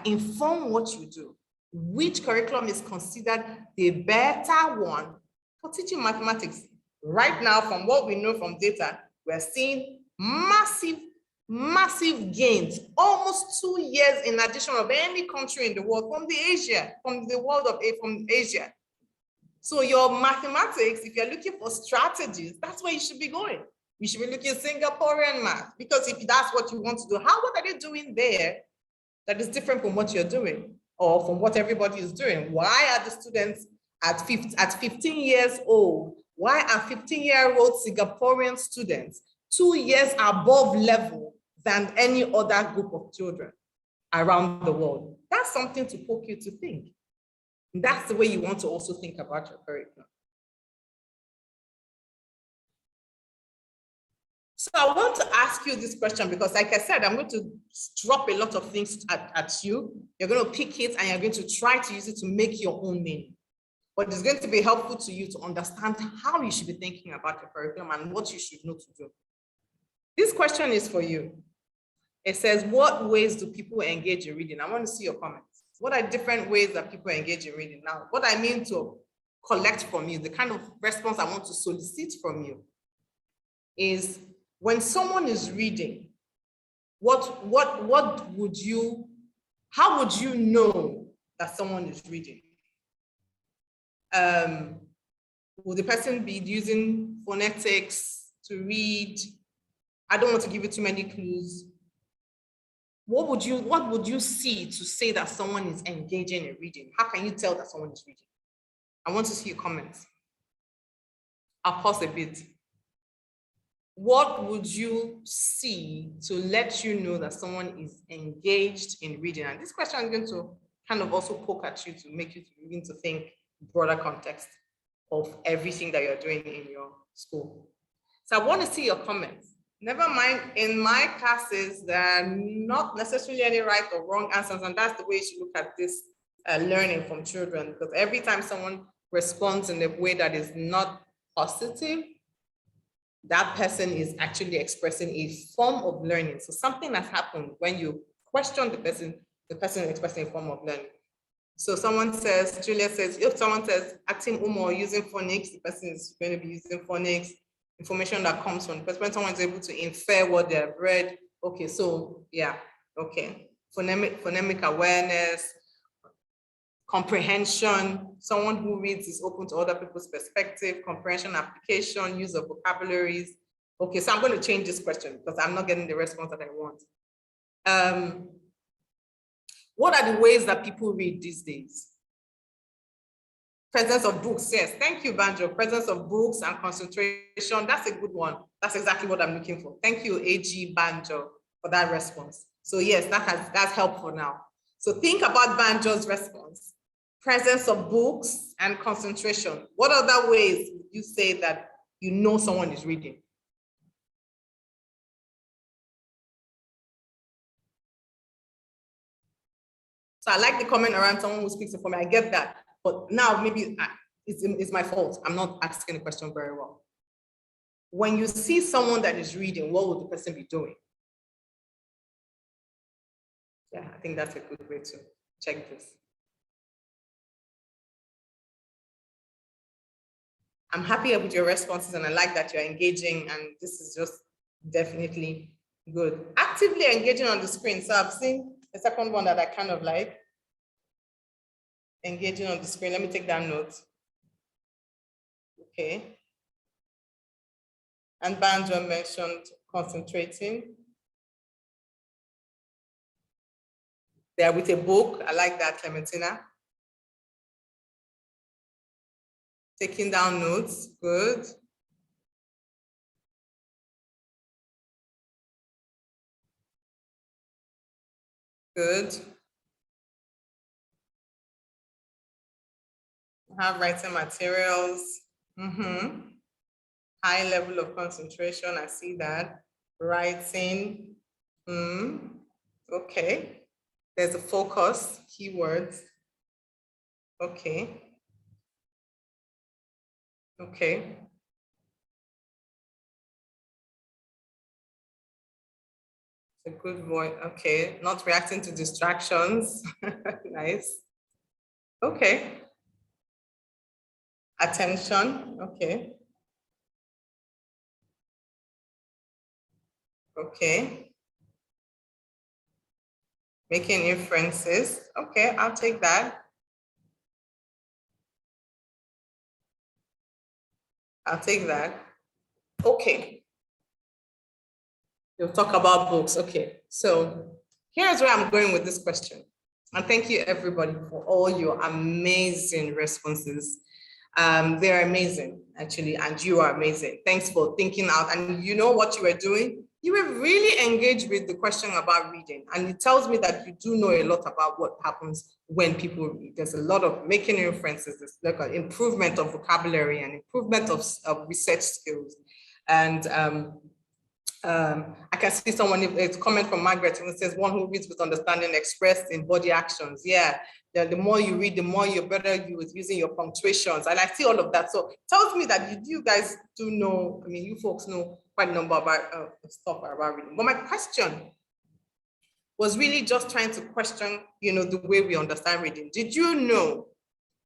inform what you do. Which curriculum is considered the better one for teaching mathematics? Right now, from what we know from data, we're seeing massive gains, almost 2 years in addition of any country in the world from Asia. So your mathematics, if you're looking for strategies, that's where you should be going. You should be looking at Singaporean math, because if that's what you want to do, what are they doing there that is different from what you're doing or from what everybody is doing? Why are the students at 15 years old? Why are 15-year-old Singaporean students 2 years above level than any other group of children around the world? That's something to poke you to think. And that's the way you want to also think about your curriculum. So I want to ask you this question because, like I said, I'm going to drop a lot of things at you. You're going to pick it and you're going to try to use it to make your own meaning. But it's going to be helpful to you to understand how you should be thinking about your curriculum and what you should know to do. This question is for you. It says, what ways do people engage in reading? I want to see your comments. What are different ways that people engage in reading? Now, what I mean to collect from you, the kind of response I want to solicit from you is when someone is reading, how would you know that someone is reading? Will the person be using phonetics to read? I don't want to give you too many clues. What would you see to say that someone is engaging in reading? How can you tell that someone is reading? I want to see your comments. I'll pause a bit. What would you see to let you know that someone is engaged in reading? And this question is going to kind of also poke at you to make you begin to think broader context of everything that you're doing in your school. So I want to see your comments. Never mind, in my classes, there are not necessarily any right or wrong answers, and that's the way you should look at this learning from children, because every time someone responds in a way that is not positive, that person is actually expressing a form of learning. So something has happened when you question the person is expressing a form of learning. So someone says, Julia says, if someone says, acting or using phonics, the person is going to be using phonics, information that comes from the person. When someone is able to infer what they have read. Okay, so yeah, okay. Phonemic awareness, comprehension, someone who reads is open to other people's perspective, comprehension, application, use of vocabularies. Okay, so I'm going to change this question because I'm not getting the response that I want. What are the ways that people read these days? Presence of books, yes. Thank you, Banjo. Presence of books and concentration. That's a good one. That's exactly what I'm looking for. Thank you, AG Banjo, for that response. So yes, that's helpful now. So think about Banjo's response. Presence of books and concentration. What other ways would you say that you know someone is reading? So I like the comment around someone who speaks for me. I get that. But now maybe it's my fault. I'm not asking the question very well. When you see someone that is reading, what would the person be doing? Yeah, I think that's a good way to check this. I'm happy with your responses and I like that you're engaging, and this is just definitely good. Actively engaging on the screen. So I've seen the second one that I kind of like. Engaging on the screen. Let me take that note. Okay. And Banjo mentioned concentrating. There with a book. I like that, Clementina. Taking down notes. Good. Good. Have writing materials. High level of concentration. I see that. Writing. Okay. There's a focus, keywords. Okay. Okay. It's a good voice. Okay. Not reacting to distractions. Nice. Okay. Attention. Okay. Okay. Making inferences. Okay, I'll take that. I'll take that. Okay. You'll talk about books. Okay. So here's where I'm going with this question. And thank you everybody for all your amazing responses. They're amazing, actually, and you are amazing. Thanks for thinking out. And you know what you were doing? You were really engaged with the question about reading. And it tells me that you do know a lot about what happens when people read. There's a lot of making inferences, there's like an improvement of vocabulary and improvement of research skills. And I can see someone, it's a comment from Margaret, and it says, one who reads with understanding expressed in body actions. Yeah, the more you read, the more you're better you with using your punctuations. And I see all of that. So it tells me that you guys do know, I mean, you folks know quite a number about stuff about reading. But my question was really just trying to question, the way we understand reading. Did you know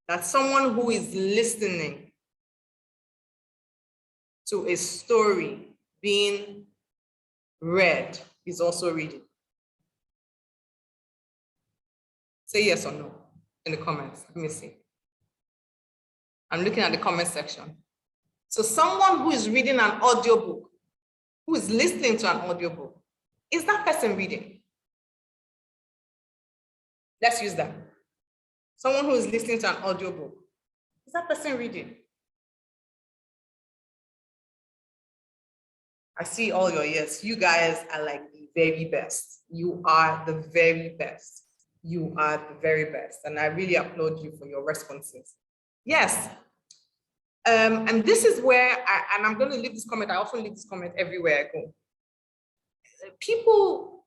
that someone who is listening to a story being read is also reading? Say yes or no in the comments. Let me see. I'm looking at the comment section. So someone who is reading an audiobook, who is listening to an audiobook, is that person reading? Let's use that. Someone who is listening to an audiobook, is that person reading? I see all your yes. You guys are like the very best. You are the very best. You are the very best. And I really applaud you for your responses. Yes. And this is where, I'm going to leave this comment. I often leave this comment everywhere I go. People,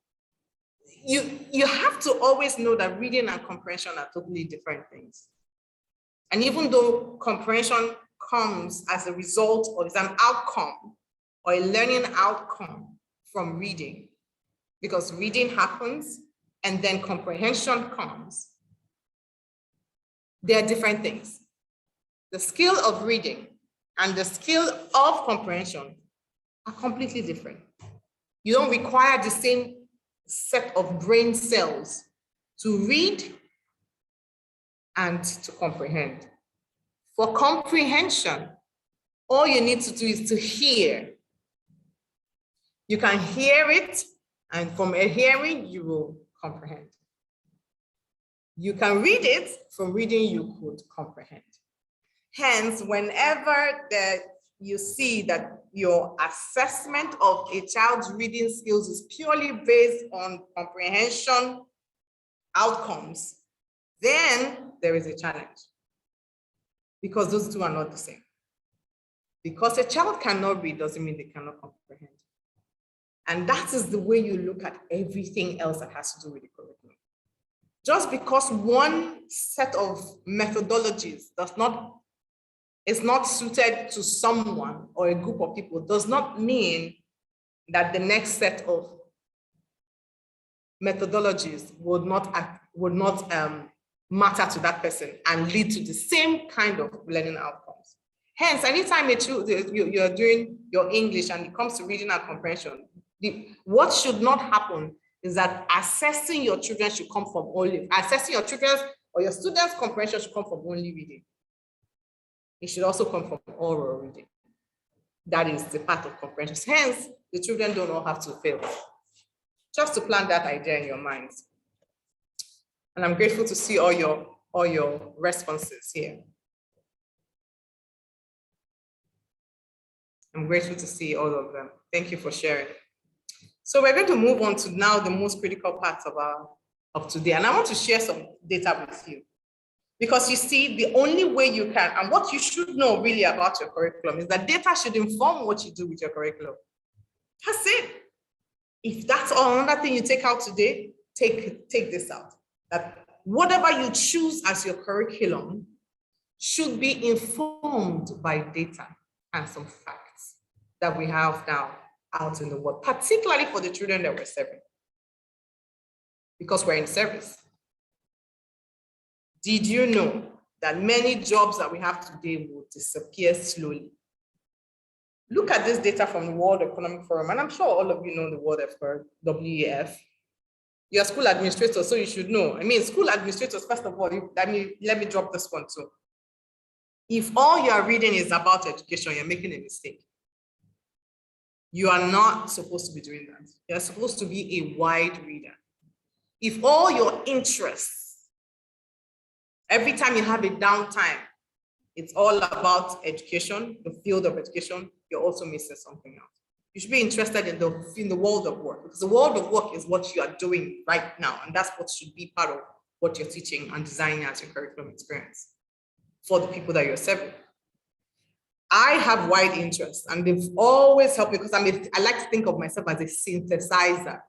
you have to always know that reading and comprehension are totally different things. And even though comprehension comes as a result or is an outcome or a learning outcome from reading, because reading happens and then comprehension comes, they are different things. The skill of reading and the skill of comprehension are completely different. You don't require the same set of brain cells to read and to comprehend. For comprehension, all you need to do is to hear. You can hear it, and from a hearing, you will comprehend. You can read it, from reading, you could comprehend. Hence, whenever you see that your assessment of a child's reading skills is purely based on comprehension outcomes, then there is a challenge, because those two are not the same. Because a child cannot read doesn't mean they cannot comprehend. And that is the way you look at everything else that has to do with the curriculum. Just because one set of methodologies is not suited to someone or a group of people does not mean that the next set of methodologies would not matter to that person and lead to the same kind of learning outcomes. Hence, anytime you're doing your English and it comes to reading and comprehension, what should not happen is that assessing your children should come from assessing your children's or your students' comprehension should come from only reading. It should also come from oral reading. That is the part of comprehension. Hence, the children don't all have to fail. Just to plant that idea in your minds. And I'm grateful to see all your responses here. I'm grateful to see all of them. Thank you for sharing. So we're going to move on to now the most critical parts of today. And I want to share some data with you. Because you see, the only way you can, and what you should know really about your curriculum is that data should inform what you do with your curriculum. That's it. If that's another thing you take out today, take this out. That whatever you choose as your curriculum should be informed by data and some facts that we have now out in the world, particularly for the children that we're serving, because we're in service. Did you know that many jobs that we have today will disappear slowly? Look at this data from the World Economic Forum, and I'm sure all of you know the World WEF. You're school administrators, so you should know. I mean, school administrators, first of all, let me drop this one too. If all you're reading is about education, you're making a mistake. You are not supposed to be doing that. You're supposed to be a wide reader. If all your interests, every time you have a downtime, it's all about education, the field of education, you're also missing something else. You should be interested in the world of work, because the world of work is what you are doing right now, and that's what should be part of what you're teaching and designing as your curriculum experience for the people that you're serving. I have wide interests, and they've always helped me because I like to think of myself as a synthesizer.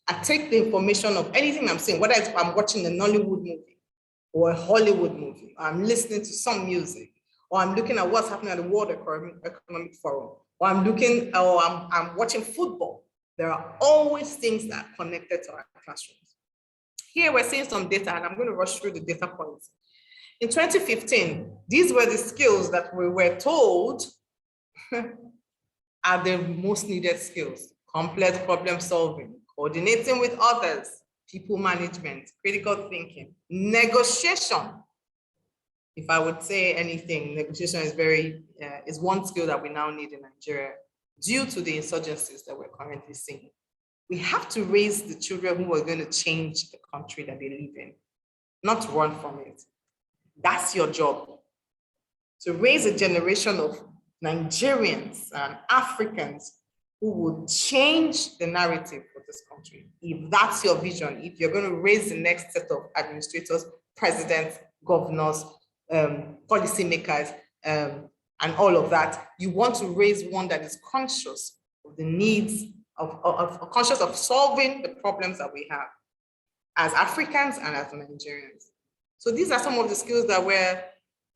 I take the information of anything I'm seeing, whether it's I'm watching a Nollywood movie or a Hollywood movie, or I'm listening to some music, or I'm looking at what's happening at the World Economic Forum, or I'm watching football. There are always things that are connected to our classrooms. Here we're seeing some data, and I'm going to rush through the data points. In 2015, these were the skills that we were told are the most needed skills: complex problem solving, coordinating with others, people management, critical thinking, negotiation. If I would say anything, negotiation is one skill that we now need in Nigeria due to the insurgencies that we're currently seeing. We have to raise the children who are going to change the country that they live in, not run from it. That's your job. To raise a generation of Nigerians and Africans who would change the narrative for this country. If that's your vision, if you're going to raise the next set of administrators, presidents, governors, policymakers, and all of that, you want to raise one that is conscious of the needs conscious of solving the problems that we have as Africans and as Nigerians. So these are some of the skills that we're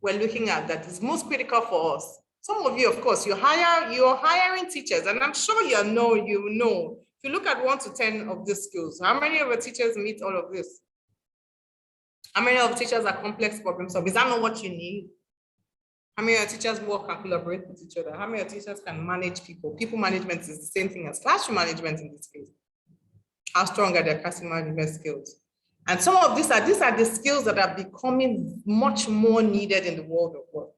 looking at that is most critical for us. Some of you, of course, you're hiring teachers, and I'm sure you know. If you look at 1 to 10 of these skills, how many of the teachers meet all of this? How many of the teachers are complex problem solvers? Is that not what you need? How many of the teachers work and collaborate with each other? How many of the teachers can manage people? People management is the same thing as classroom management in this case. How strong are their classroom management skills? And some of these are the skills that are becoming much more needed in the world of work.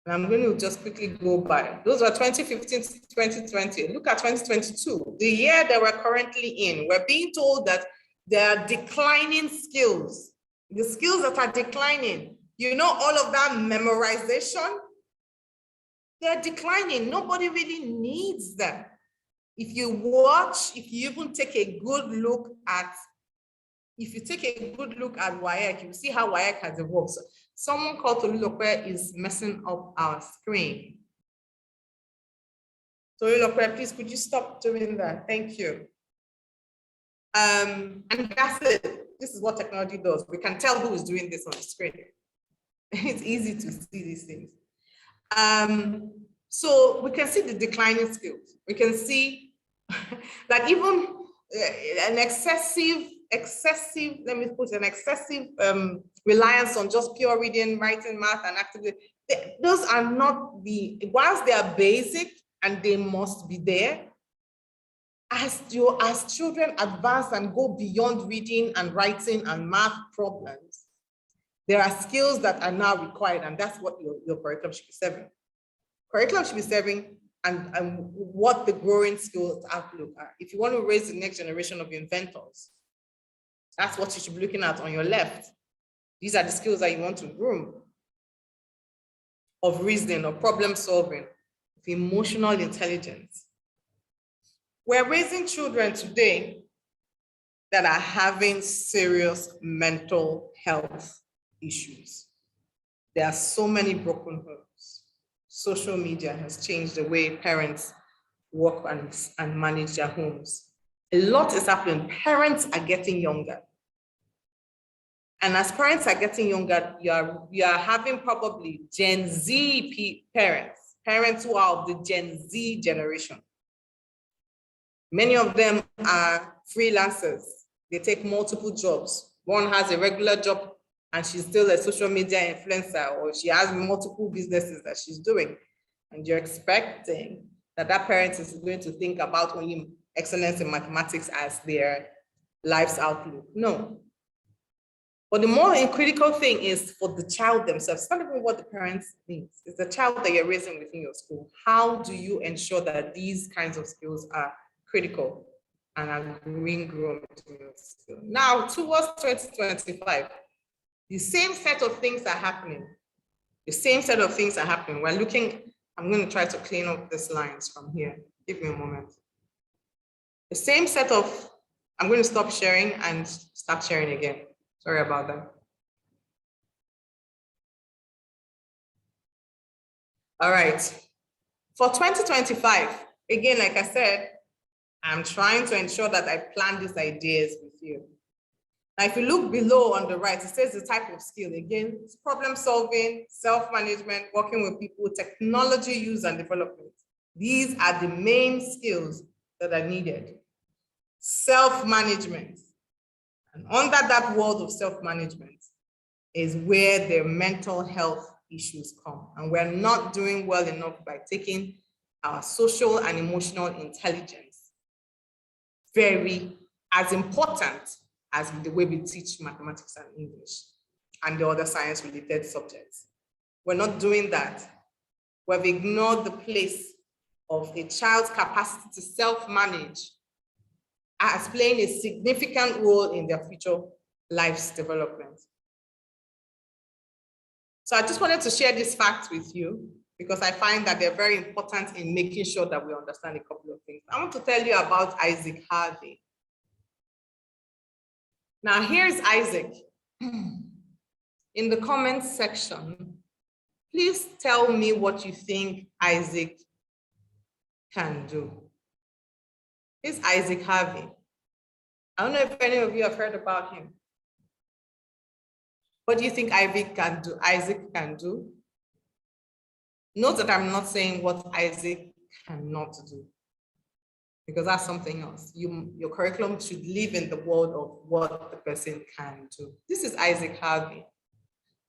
And I'm going to just quickly go by. Those are 2015 to 2020. Look at 2022, the year that we're currently in. We're being told that there are declining skills. The skills that are declining, all of that memorization, they're declining. Nobody really needs them. If you even take a good look at, WAEC, you see how WAEC has evolved. So someone called Tolulope is messing up our screen. Tolulope, please, could you stop doing that? Thank you. And that's it. This is what technology does. We can tell who is doing this on the screen. It's easy to see these things. So we can see the declining skills. We can see that even an excessive reliance on just pure reading, writing, math, and activity. Those are not whilst they are basic and they must be there, as children advance and go beyond reading and writing and math problems, there are skills that are now required, and that's what your curriculum should be serving. Curriculum should be serving and what the growing skills outlook are. If you want to raise the next generation of inventors, that's what you should be looking at on your left. These are the skills that you want to groom: of reasoning, of problem solving, of emotional intelligence. We're raising children today that are having serious mental health issues. There are so many broken homes. Social media has changed the way parents work and manage their homes. A lot is happening. Parents are getting younger. And as parents are getting younger, you are having probably Gen Z parents who are of the Gen Z generation. Many of them are freelancers. They take multiple jobs. One has a regular job and she's still a social media influencer, or she has multiple businesses that she's doing. And you're expecting that parent is going to think about only excellence in mathematics as their life's outlook. No. But the more critical thing is for the child themselves. It's not even what the parents think. It's the child that you're raising within your school. How do you ensure that these kinds of skills are critical and are being grown to your skill? Now, towards 2025, the same set of things are happening. We're looking, I'm going to try to clean up these lines from here. Give me a moment. The same set of, I'm going to stop sharing and start sharing again. Sorry about that. All right. For 2025, again, like I said, I'm trying to ensure that I plan these ideas with you. Now, if you look below on the right, it says the type of skill. Again, it's problem solving, self-management, working with people, technology use and development. These are the main skills that are needed. Self-management. And under that world of self-management is where the mental health issues come. And we're not doing well enough by taking our social and emotional intelligence very as important as the way we teach mathematics and English and the other science-related subjects. We're not doing that. We've ignored the place of a child's capacity to self-manage as playing a significant role in their future life's development. So I just wanted to share these facts with you because I find that they're very important in making sure that we understand a couple of things. I want to tell you about Isaac Harvey. Now, here's Isaac. In the comments section, please tell me what you think Isaac can do. Here's Isaac Harvey. I don't know if any of you have heard about him. What do you think Isaac can do? Note that I'm not saying what Isaac cannot do, because that's something else. Your curriculum should live in the world of what the person can do. This is Isaac Harvey.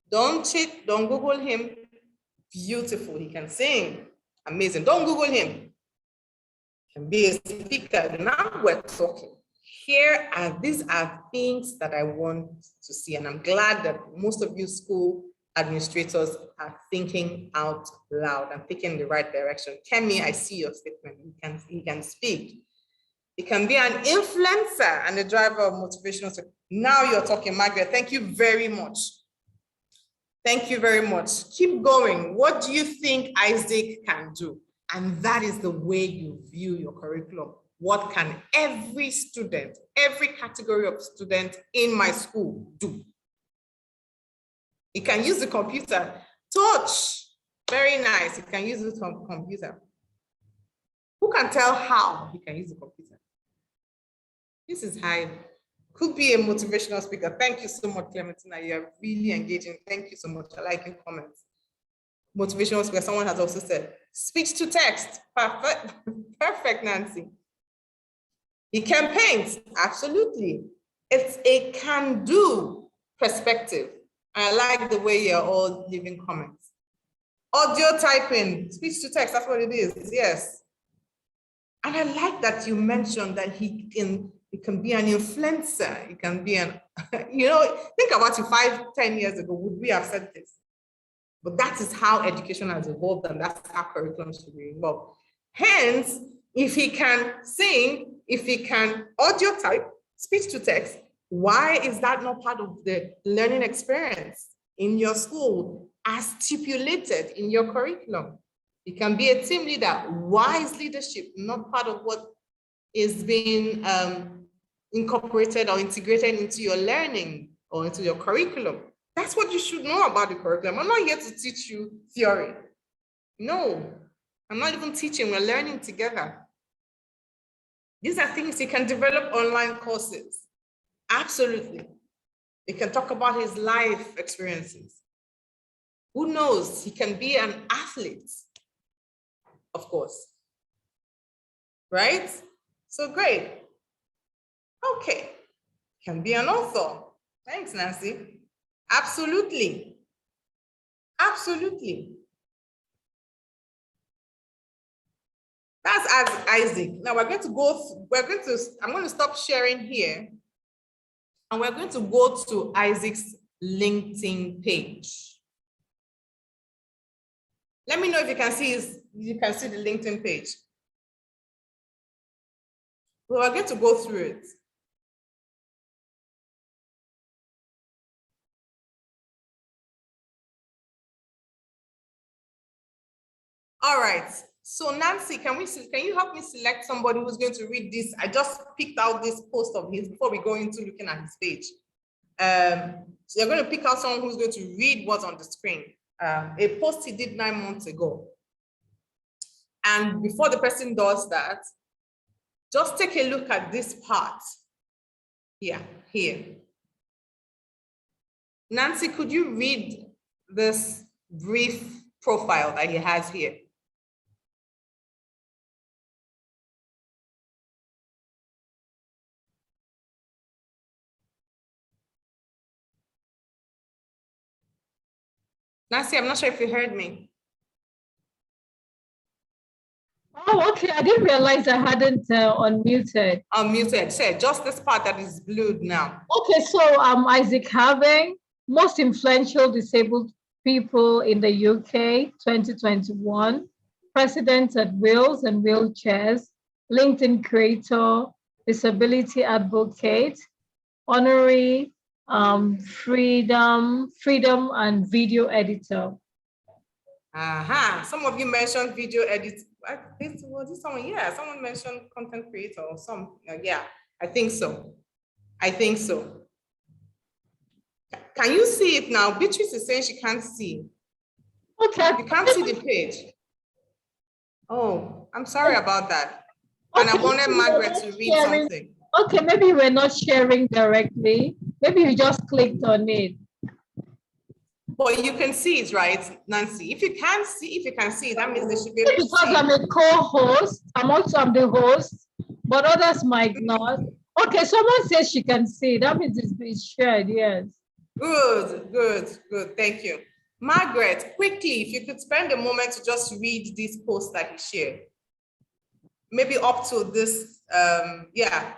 Don't cheat, don't Google him. Beautiful, he can sing, amazing. Don't Google him. He can be a speaker. Now we're talking. These are things that I want to see, and I'm glad that most of you school administrators are thinking out loud and thinking in the right direction. Kemi, I see your statement. He can speak. He can be an influencer and a driver of motivational. Now you're talking, Margaret. Thank you very much. Thank you very much. Keep going. What do you think Isaac can do? And that is the way you view your curriculum. What can every student, every category of student in my school do? He can use the computer. Touch, very nice. He can use the computer. Who can tell how he can use the computer? This is high. Could be a motivational speaker. Thank you so much, Clementina. You're really engaging. Thank you so much. I like your comments. Motivational speaker. Someone has also said speech to text. Perfect. Perfect, Nancy. He can paint. Absolutely. It's a can-do perspective. I like the way you're all leaving comments. Audio typing, speech to text, that's what it is, yes. And I like that you mentioned that he can be an influencer, he can be an, think about it 5-10 years ago, would we have said this? But that is how education has evolved, and that's how curriculum should be evolved. Hence, if he can sing, if he can audio type, speech to text, why is that not part of the learning experience in your school as stipulated in your curriculum? It can be a team leader. Why is leadership not part of what is being incorporated or integrated into your learning or into your curriculum? That's what you should know about the curriculum. I'm not here to teach you theory. No, I'm not even teaching, we're learning together. These are things he can develop online courses. Absolutely. He can talk about his life experiences. Who knows? He can be an athlete, of course. Right? So great. Okay. Can be an author. Thanks, Nancy. Absolutely. Absolutely. That's as Isaac. Now I'm going to stop sharing here. And we're going to go to Isaac's LinkedIn page. Let me know if you can see the LinkedIn page. We're going to go through it. All right. So Nancy, can you help me select somebody who's going to read this? I just picked out this post of his before we go into looking at his page. So you're going to pick out someone who's going to read what's on the screen. A post he did 9 months ago. And before the person does that, just take a look at this part. Here. Nancy, could you read this brief profile that he has here? Nancy, I'm not sure if you heard me. Oh, okay. I didn't realize I hadn't unmuted. Unmuted. Say just this part that is blued now. Okay, so Isaac Having, most influential disabled people in the UK, 2021, president at Wheels and Wheelchairs, LinkedIn creator, disability advocate, honorary freedom and video editor. Some of you mentioned video edit. Was it someone? Yeah, someone mentioned content creator or some. Yeah, I think so. Can you see it now? Beatrice is saying she can't see. Okay. You can't see the page. Oh, I'm sorry about that. And Okay, I wanted Margaret to read something. Okay, maybe we're not sharing directly. Maybe you just clicked on it. But you can see it, right, Nancy? If you can see it, that means they should be able to see. Because I'm a co-host, I'm the host, but others might not. Okay, someone says she can see. That means it's been shared, yes. Good. Thank you. Margaret, quickly, if you could spend a moment to just read this post that he shared. Maybe up to this,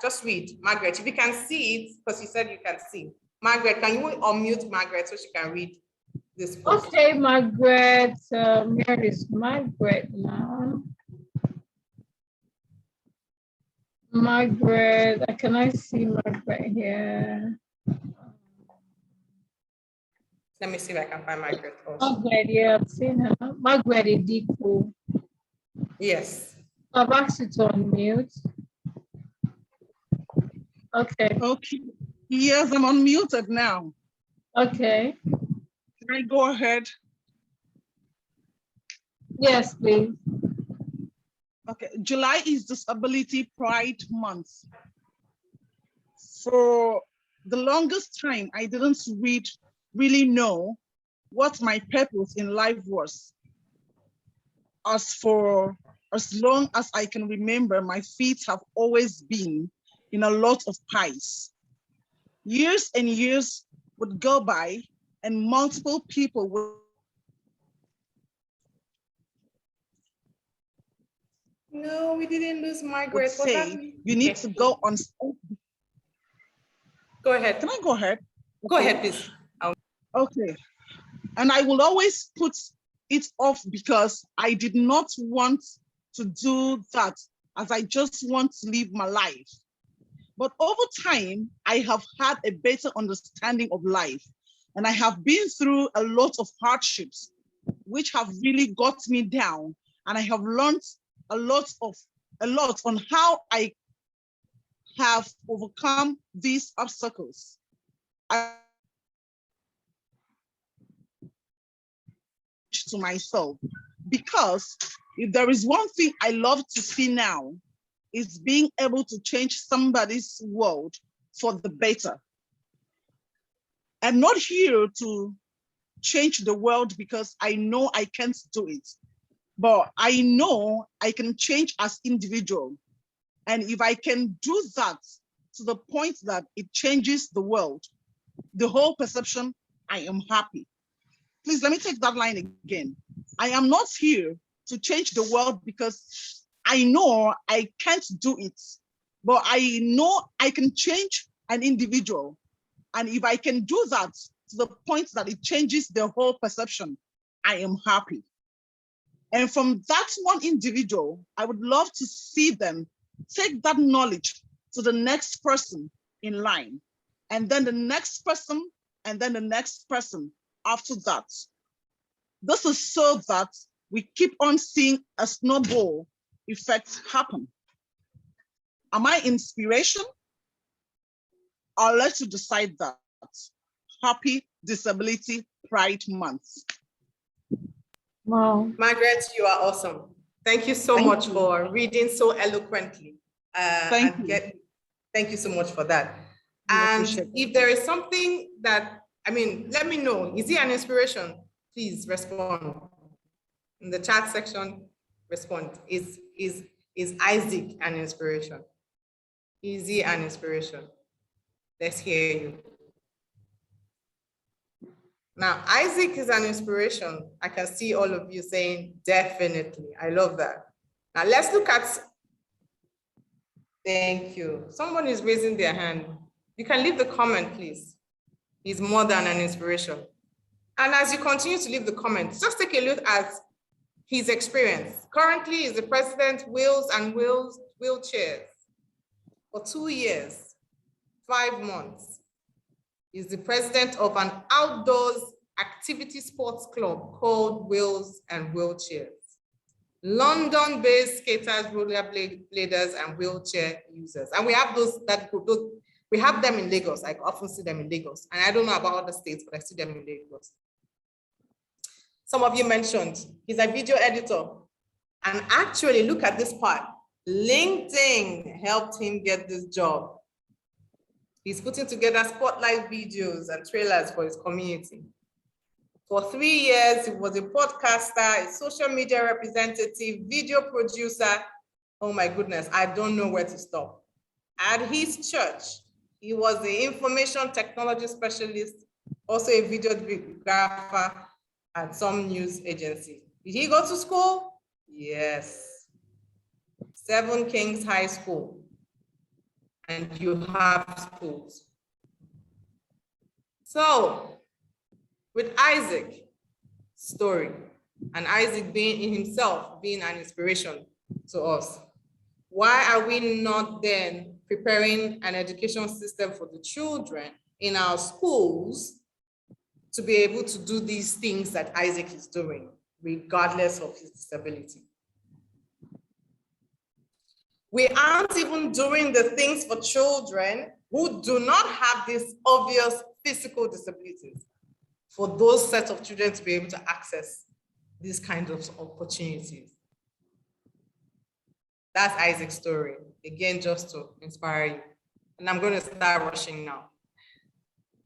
just read. Margaret, if you can see it, because you said you can see. Margaret, can you unmute Margaret so she can read this post? Okay, Margaret, where is Margaret now? Margaret, can I see Margaret here? Let me see if I can find Margaret also. Margaret, yeah, I've seen her. Margaret Odigboh. Yes. I've asked you to unmute. Okay. Okay. Yes, I'm unmuted now. Okay. Can I go ahead? Yes, please. Okay. July is Disability Pride Month. For the longest time, I didn't really know what my purpose in life was. As long as I can remember, my feet have always been in a lot of pies. Years and years would go by and multiple people would. No, we didn't lose Margaret. Would say, you need to go on. Go ahead. Can I go ahead? Go ahead, please. Okay. And I will always put it off because I did not want to do that, as I just want to live my life. But over time, I have had a better understanding of life, and I have been through a lot of hardships, which have really got me down, and I have learned a lot on how I have overcome these obstacles. To myself, because if there is one thing I love to see now, is being able to change somebody's world for the better. I'm not here to change the world because I know I can't do it, but I know I can change as individual. And if I can do that to the point that it changes the world, the whole perception, I am happy. Please let me take that line again. I am not here to change the world because I know I can't do it, but I know I can change an individual. And if I can do that to the point that it changes the whole perception, I am happy. And from that one individual, I would love to see them take that knowledge to the next person in line, and then the next person, and then the next person after that. This is so that we keep on seeing a snowball effect happen. Am I inspiration? I'll let you decide that. Happy Disability Pride Month. Wow. Margaret, you are awesome. Thank you so much for reading so eloquently. Thank you. Thank you so much for that. I And if there is something that, I mean, let me know. Is he an inspiration? Please respond. In the chat section, respond. Is Isaac an inspiration? Is he an inspiration? Let's hear you. Now, Isaac is an inspiration. I can see all of you saying, definitely. I love that. Now, let's look at, thank you. Someone is raising their hand. You can leave the comment, please. He's more than an inspiration. And as you continue to leave the comments, just take a look at his experience. Currently, he's the president, Wheels and Wheelchairs. For 2 years, 5 months. He's the president of an outdoors activity sports club called Wheels and Wheelchairs. London-based skaters, rollerbladers, and wheelchair users. And we have we have them in Lagos. I often see them in Lagos. And I don't know about other states, but I see them in Lagos. Some of you mentioned he's a video editor. And actually, look at this part. LinkedIn helped him get this job. He's putting together spotlight videos and trailers for his community. For 3 years, he was a podcaster, a social media representative, video producer. Oh my goodness, I don't know where to stop. At his church, he was the information technology specialist, also a videographer at some news agency. Did he go to school? Yes. 7 Kings High School. And you have schools. So, with Isaac's story, and Isaac being in himself, being an inspiration to us, why are we not then preparing an education system for the children in our schools to be able to do these things that Isaac is doing, regardless of his disability? We aren't even doing the things for children who do not have these obvious physical disabilities, for those sets of children to be able to access these kinds of opportunities. That's Isaac's story. Again, just to inspire you. And I'm going to start rushing now.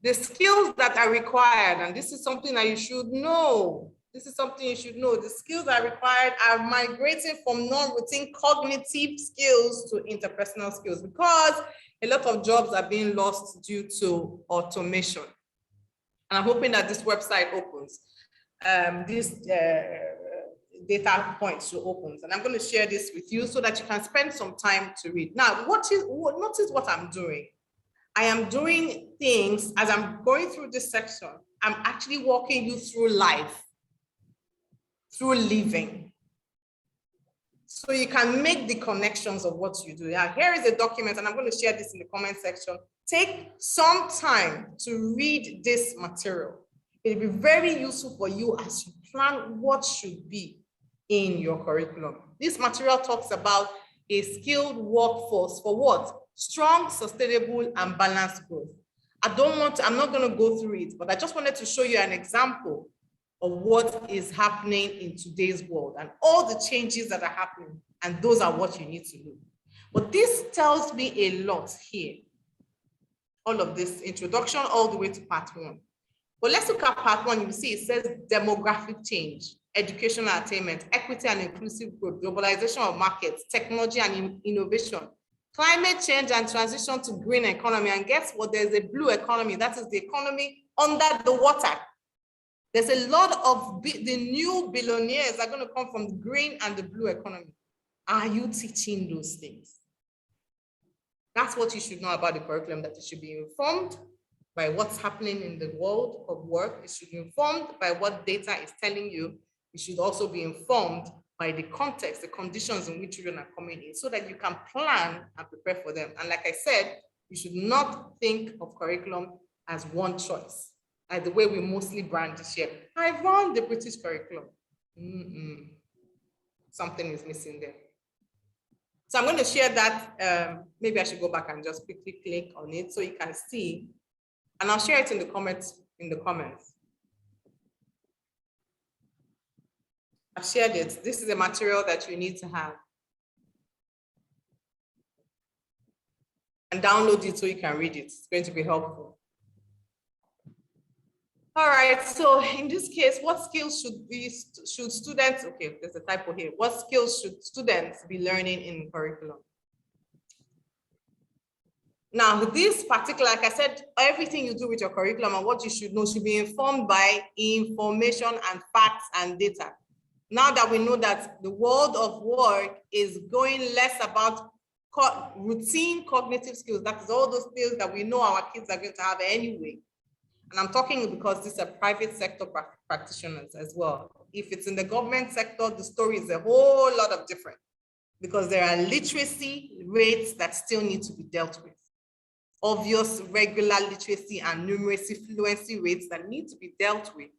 The skills that are required, and this is something that you should know. This is something you should know. The skills that are required are migrating from non-routine cognitive skills to interpersonal skills, because a lot of jobs are being lost due to automation. And I'm hoping that this website opens. This data points to opens. And I'm going to share this with you so that you can spend some time to read. Now, notice what I'm doing. I am doing things as I'm going through this section. I'm actually walking you through life, through living, so you can make the connections of what you do. Now, here is a document, and I'm going to share this in the comment section. Take some time to read this material. It'll be very useful for you as you plan what should be in your curriculum. This material talks about a skilled workforce for what? Strong, sustainable, and balanced growth. I'm not going to go through it, but I just wanted to show you an example of what is happening in today's world and all the changes that are happening. And those are what you need to do. But this tells me a lot here. All of this introduction all the way to part 1. But let's look at part 1. You will see it says demographic change, educational attainment, equity and inclusive growth, globalization of markets, technology and innovation, climate change and transition to green economy. And guess what? There's a blue economy. That is the economy under the water. There's a lot of the new billionaires are going to come from the green and the blue economy. Are you teaching those things? That's what you should know about the curriculum, that it should be informed by what's happening in the world of work. It should be informed by what data is telling you. It should also be informed by the context, the conditions in which children are coming in, so that you can plan and prepare for them. And like I said, you should not think of curriculum as one choice. Like the way we mostly brand this year. I run the British curriculum. Something is missing there. So I'm going to share that. Maybe I should go back and just quickly click on it so you can see. And I'll share it in the comments. I've shared it. This is a material that you need to have. And download it so you can read it. It's going to be helpful. All right, so in this case, what skills should students, okay, there's a typo here. What skills should students be learning in curriculum? Now, this particular, like I said, everything you do with your curriculum and what you should know should be informed by information and facts and data. Now that we know that the world of work is going less about routine cognitive skills, that is all those skills that we know our kids are going to have anyway. And I'm talking because these are private sector practitioners as well. If it's in the government sector, the story is a whole lot of different, because there are literacy rates that still need to be dealt with. Obvious regular literacy and numeracy fluency rates that need to be dealt with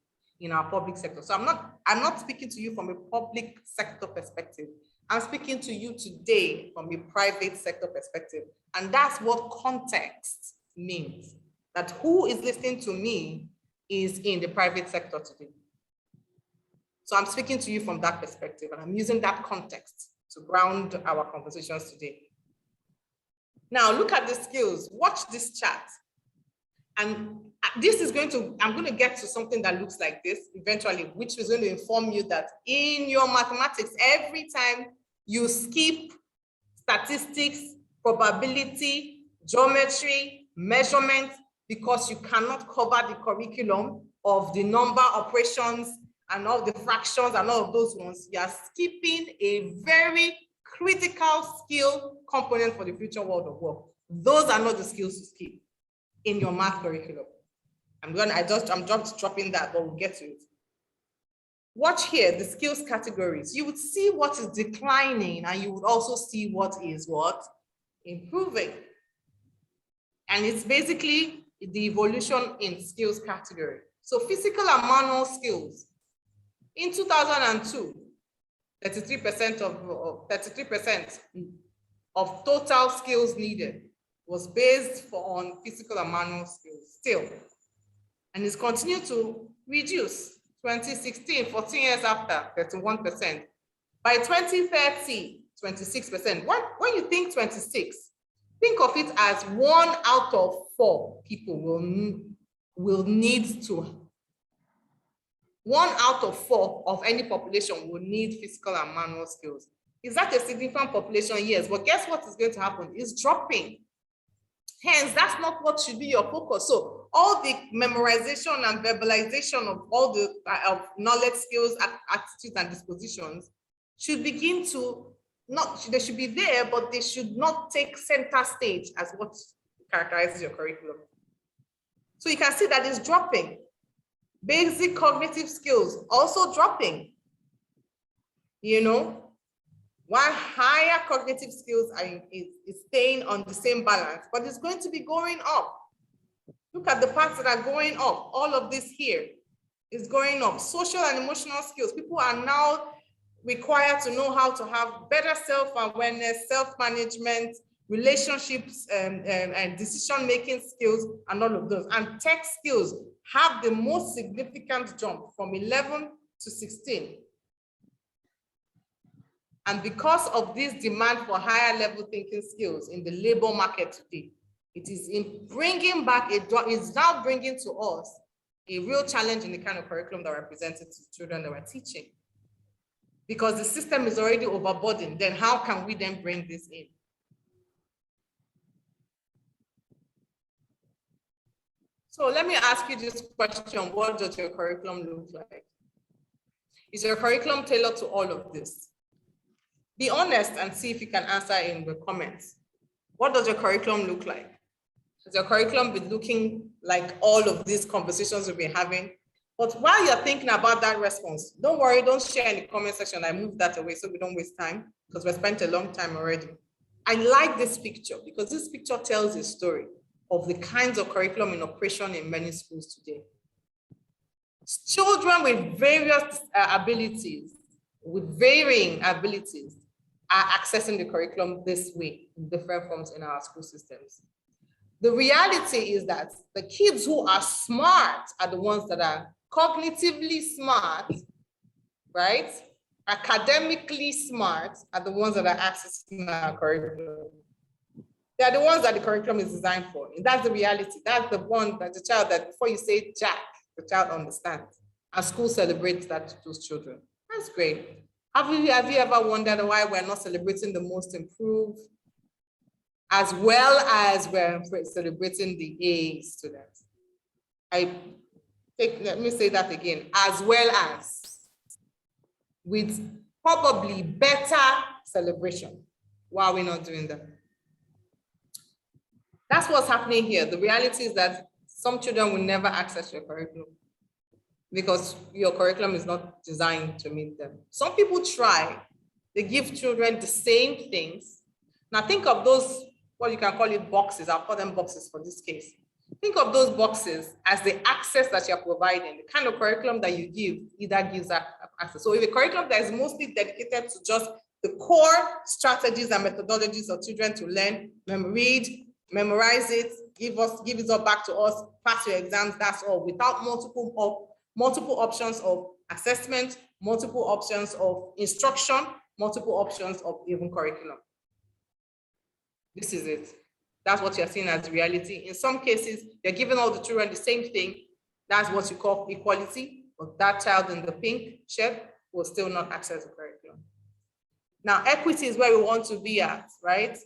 in our public sector. So I'm not speaking to you from a public sector perspective. I'm speaking to you today from a private sector perspective. And that's what context means. That who is listening to me is in the private sector today. So I'm speaking to you from that perspective, and I'm using that context to ground our conversations today. Now look at the skills, watch this chart. And this is I'm going to get to something that looks like this eventually, which is going to inform you that in your mathematics, every time you skip statistics, probability, geometry, measurement, because you cannot cover the curriculum of the number operations and all the fractions and all of those ones, you are skipping a very critical skill component for the future world of work. Those are not the skills to skip in your math curriculum. I'm just dropping that, but we'll get to it. Watch here, the skills categories. You would see what is declining, and you would also see what is improving. And it's basically the evolution in skills category. So physical and manual skills. In 2002, 33% of total skills needed was based on physical and manual skills still. And it's continued to reduce. 2016, 14 years after, 31%. By 2030, 26%. When you think 26, think of it as 1 out of 4 people will need to. 1 out of 4 of any population will need physical and manual skills. Is that a significant population? Yes, but guess what is going to happen? It's dropping. Hence, that's not what should be your focus. So all the memorization and verbalization of all the knowledge skills, attitudes, and dispositions should begin to they should be there, but they should not take center stage as what characterizes your curriculum. So you can see that it's dropping. Basic cognitive skills also dropping. While higher cognitive skills is staying on the same balance, but it's going to be going up. Look at the parts that are going up. All of this here is going up. Social and emotional skills. People are now required to know how to have better self-awareness, self-management, relationships, and decision-making skills, and all of those. And tech skills have the most significant jump from 11 to 16. And because of this demand for higher level thinking skills in the labor market today, it is now bringing to us a real challenge in the kind of curriculum that we're presenting to children that we're teaching. Because the system is already overburdened, then how can we then bring this in? So let me ask you this question: what does your curriculum look like? Is your curriculum tailored to all of this? Be honest and see if you can answer in the comments. What does your curriculum look like? Does your curriculum be looking like all of these conversations we've been having? But while you're thinking about that response, don't worry, don't share in the comment section. I moved that away so we don't waste time, because we spent a long time already. I like this picture because this picture tells a story of the kinds of curriculum in operation in many schools today. Children with various abilities, with varying abilities, are accessing the curriculum this way in different forms in our school systems. The reality is that the kids who are smart are the ones that are cognitively smart, right? academically smart are the ones that are accessing our curriculum. They are the ones that the curriculum is designed for. And that's the reality. That's the one that the child that before you say Jack, the child understands. And school celebrates that, those children. That's great. Have you ever wondered why we're not celebrating the most improved as well as we're celebrating the A students? Let me say that again, as well as, with probably better celebration. Why are we not doing that? That's what's happening here. The reality is that some children will never access your curriculum because your curriculum is not designed to meet them. Some people try. They give children the same things. Now think of those, what you can call it boxes. I'll call them boxes for this case. Think of those boxes as the access that you're providing. The kind of curriculum that you give either gives access. So if a curriculum that is mostly dedicated to just the core strategies and methodologies of children to learn, read, memorize it, give it all back to us, pass your exams, that's all, without multiple options of assessment, multiple options of instruction, multiple options of even curriculum. This is it. That's what you're seeing as reality. In some cases, they're giving all the children the same thing. That's what you call equality, but that child in the pink shirt will still not access the curriculum. Now, equity is where we want to be at, right?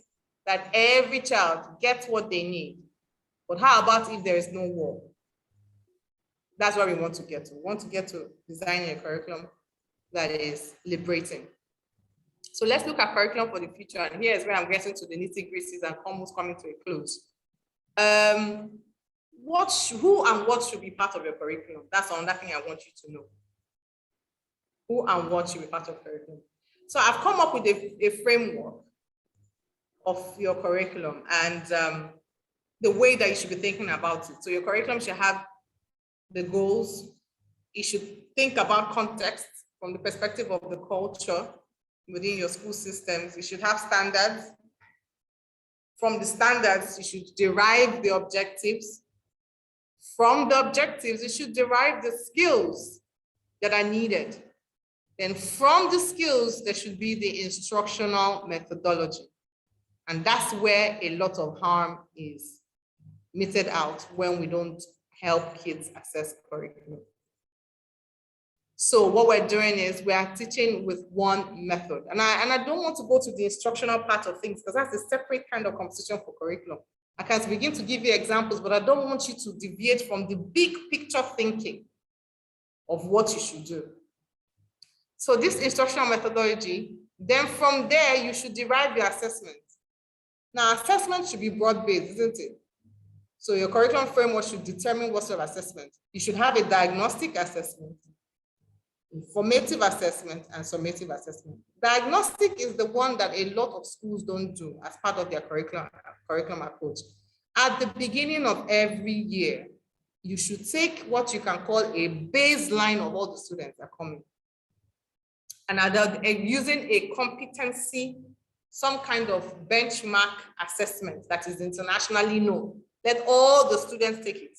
That every child gets what they need. But how about if there is no war? That's where we want to get to. We want to get to designing a curriculum that is liberating. So let's look at curriculum for the future. And here's where I'm getting to the nitty-gritties and almost coming to a close. Who and what should be part of your curriculum? That's another thing I want you to know. Who and what should be part of curriculum? So I've come up with a framework of your curriculum and the way that you should be thinking about it. So your curriculum should have the goals. You should think about context from the perspective of the culture within your school systems. You should have standards. From the standards, you should derive the objectives. From the objectives, you should derive the skills that are needed. Then from the skills, there should be the instructional methodology. And that's where a lot of harm is meted out when we don't help kids access curriculum. So what we're doing is we are teaching with one method. And I don't want to go to the instructional part of things because that's a separate kind of conversation for curriculum. I can begin to give you examples, but I don't want you to deviate from the big picture thinking of what you should do. So this instructional methodology, then from there, you should derive your assessment. Now, assessment should be broad-based, isn't it? So your curriculum framework should determine what sort of assessment. You should have a diagnostic assessment, formative assessment, and summative assessment. Diagnostic is the one that a lot of schools don't do as part of their curriculum approach. At the beginning of every year, you should take what you can call a baseline of all the students that are coming. And using a competency, some kind of benchmark assessment that is internationally known. Let all the students take it.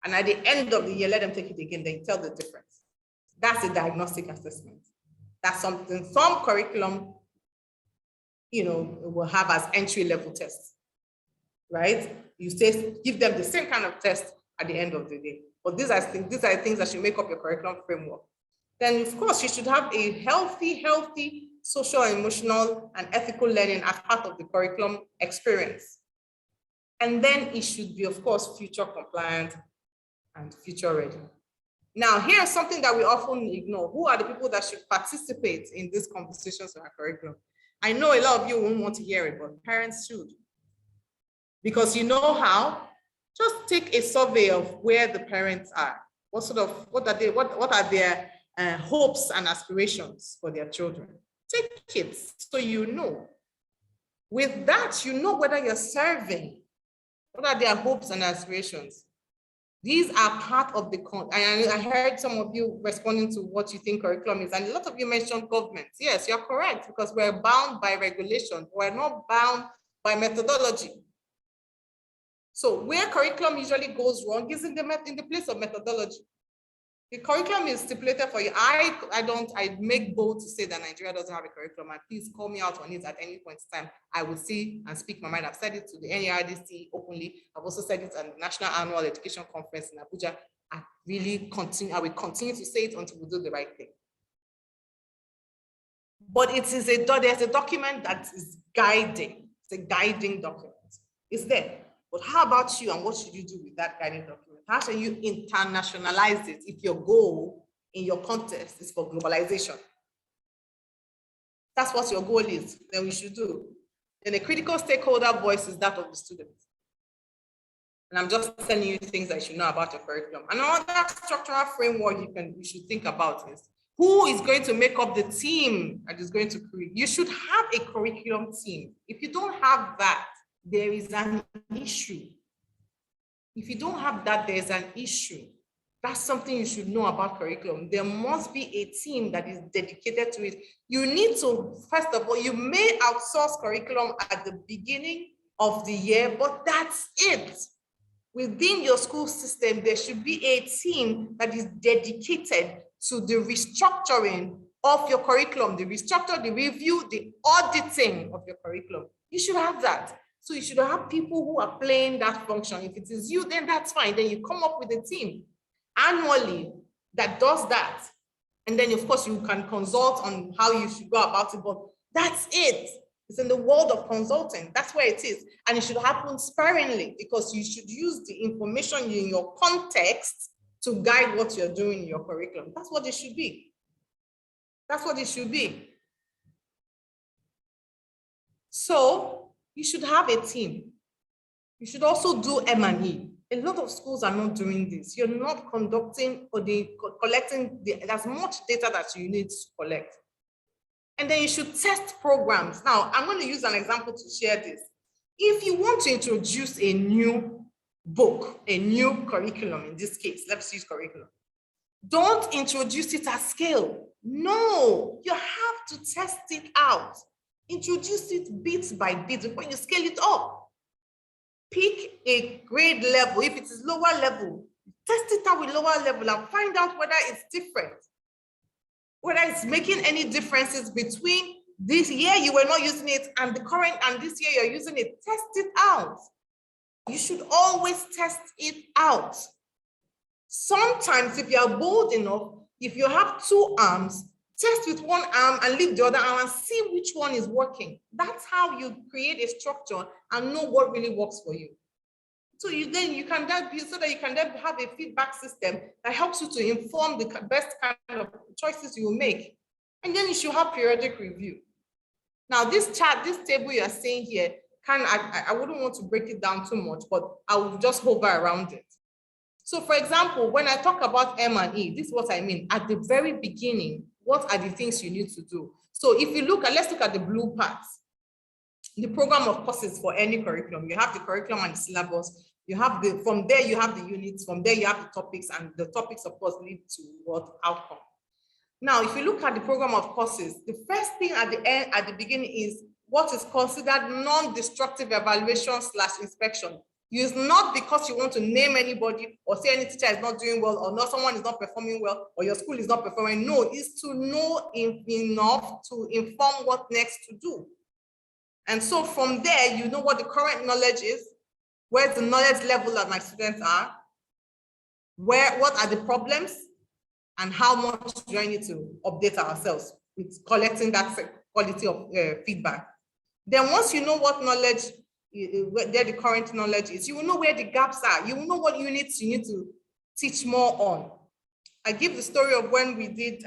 And at the end of the year, let them take it again, then tell the difference. That's a diagnostic assessment. That's something some curriculum, will have as entry-level tests, right? You say, give them the same kind of test at the end of the day. But these are things that should make up your curriculum framework. Then, of course, you should have a healthy social, emotional, and ethical learning as part of the curriculum experience. And then it should be, of course, future compliant and future ready. Now, here's something that we often ignore. Who are the people that should participate in these conversations on our curriculum? I know a lot of you won't want to hear it, but parents should. Because you know how? Just take a survey of where the parents are. What are their hopes and aspirations for their children? Take it so you know. With that, you know whether you're serving. What are their hopes and aspirations? These are part of the, I heard some of you responding to what you think curriculum is, and a lot of you mentioned government. Yes, you're correct, because we're bound by regulation. We're not bound by methodology. So where curriculum usually goes wrong is in the place of methodology. The curriculum is stipulated for you. I make bold to say that Nigeria doesn't have a curriculum, and please call me out on it at any point in time. I will see and speak my mind. I've said it to the NERDC openly. I've also said it at the National Annual Education Conference in Abuja. I will continue to say it until we do the right thing. But there's a document that is guiding. It's a guiding document. It's there. But how about you, and what should you do with that guiding document? How should you internationalize it if your goal in your context is for globalization? That's what your goal is, then we should do. Then a critical stakeholder voice is that of the students. And I'm just telling you things that you should know about your curriculum. Another structural framework you should think about is who is going to make up the team that is going to create. You should have a curriculum team. If you don't have that, there is an issue. If you don't have that, there's an issue. That's something you should know about curriculum. There must be a team that is dedicated to it. You need to, first of all, you may outsource curriculum at the beginning of the year, but that's it. Within your school system, there should be a team that is dedicated to the restructuring of your curriculum, the restructure, the review, the auditing of your curriculum. You should have that. So you should have people who are playing that function. If it is you, then that's fine. Then you come up with a team annually that does that. And then, of course, you can consult on how you should go about it, but that's it. It's in the world of consulting. That's where it is. And it should happen sparingly because you should use the information in your context to guide what you're doing in your curriculum. That's what it should be. That's what it should be. So you should have a team. You should also do M&E. A lot of schools are not doing this. You're not conducting or collecting as much data that you need to collect. And then you should test programs. Now, I'm going to use an example to share this. If you want to introduce a new book, a new curriculum, in this case, let's use curriculum, don't introduce it at scale. No, you have to test it out. Introduce it bit by bit before you scale it up. Pick a grade level. If it is lower level, test it out with lower level and find out whether it's different. Whether it's making any differences between this year you were not using it and the current and this year you're using it. Test it out. You should always test it out. Sometimes if you are bold enough, if you have two arms, test with one arm and leave the other arm and see which one is working. That's how you create a structure and know what really works for you. So you can have a feedback system that helps you to inform the best kind of choices you will make. And then you should have periodic review. Now this table you are seeing here, I wouldn't want to break it down too much, but I will just hover around it. So for example, when I talk about M&E, this is what I mean. At the very beginning, what are the things you need to do? So if you let's look at the blue parts. The program of courses for any curriculum. You have the curriculum and the syllabus. You have from there you have the units, from there you have the topics, and the topics of course lead to what outcome. Now, if you look at the program of courses, the first thing at the beginning is what is considered non-destructive evaluation / inspection. It's not because you want to name anybody or say any teacher is not doing well or someone is not performing well or your school is not performing. No, it's to know enough to inform what next to do. And so from there, you know what the current knowledge is, where the knowledge level that my students are, what are the problems, and how much do I need to update ourselves with collecting that quality of feedback. Then once you know what knowledge, where the current knowledge is, you will know where the gaps are. You will know what units you need to teach more on. I give the story of when we did,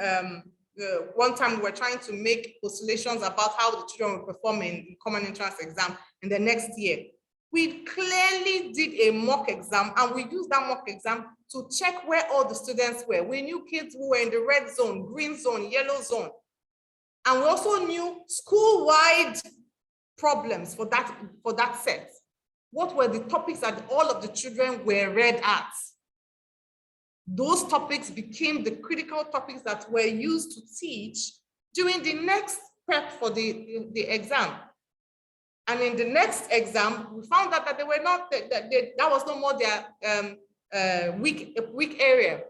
one time we were trying to make postulations about how the children will perform in common entrance exam in the next year. We clearly did a mock exam and we used that mock exam to check where all the students were. We knew kids who were in the red zone, green zone, yellow zone. And we also knew school-wide problems for that set. What were the topics that all of the children were red at? Those topics became the critical topics that were used to teach during the next prep for the exam. And in the next exam, we found out that they were not, that was no more their weak area.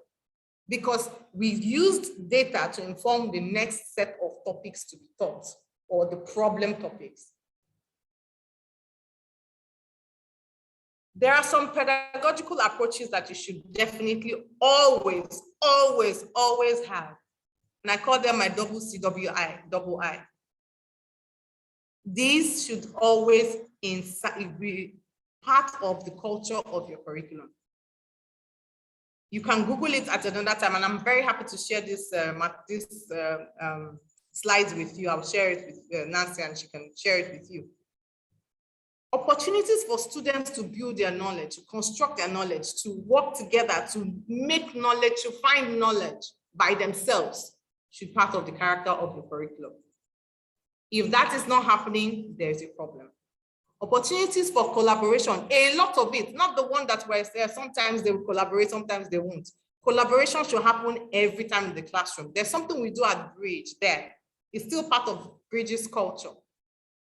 because we used data to inform the next set of topics to be taught, or the problem topics. There are some pedagogical approaches that you should definitely always have. And I call them my double I. These should always be part of the culture of your curriculum. You can Google it at another time, and I'm very happy to share this slides with you. I'll share it with Nancy, and she can share it with you. Opportunities for students to build their knowledge, to construct their knowledge, to work together, to make knowledge, to find knowledge by themselves should be part of the character of your curriculum. If that is not happening, there's a problem. Opportunities for collaboration, a lot of it, not the one that was there. Sometimes they will collaborate, sometimes they won't. Collaboration should happen every time in the classroom. There's something we do at Bridge there. It's still part of Bridge's culture.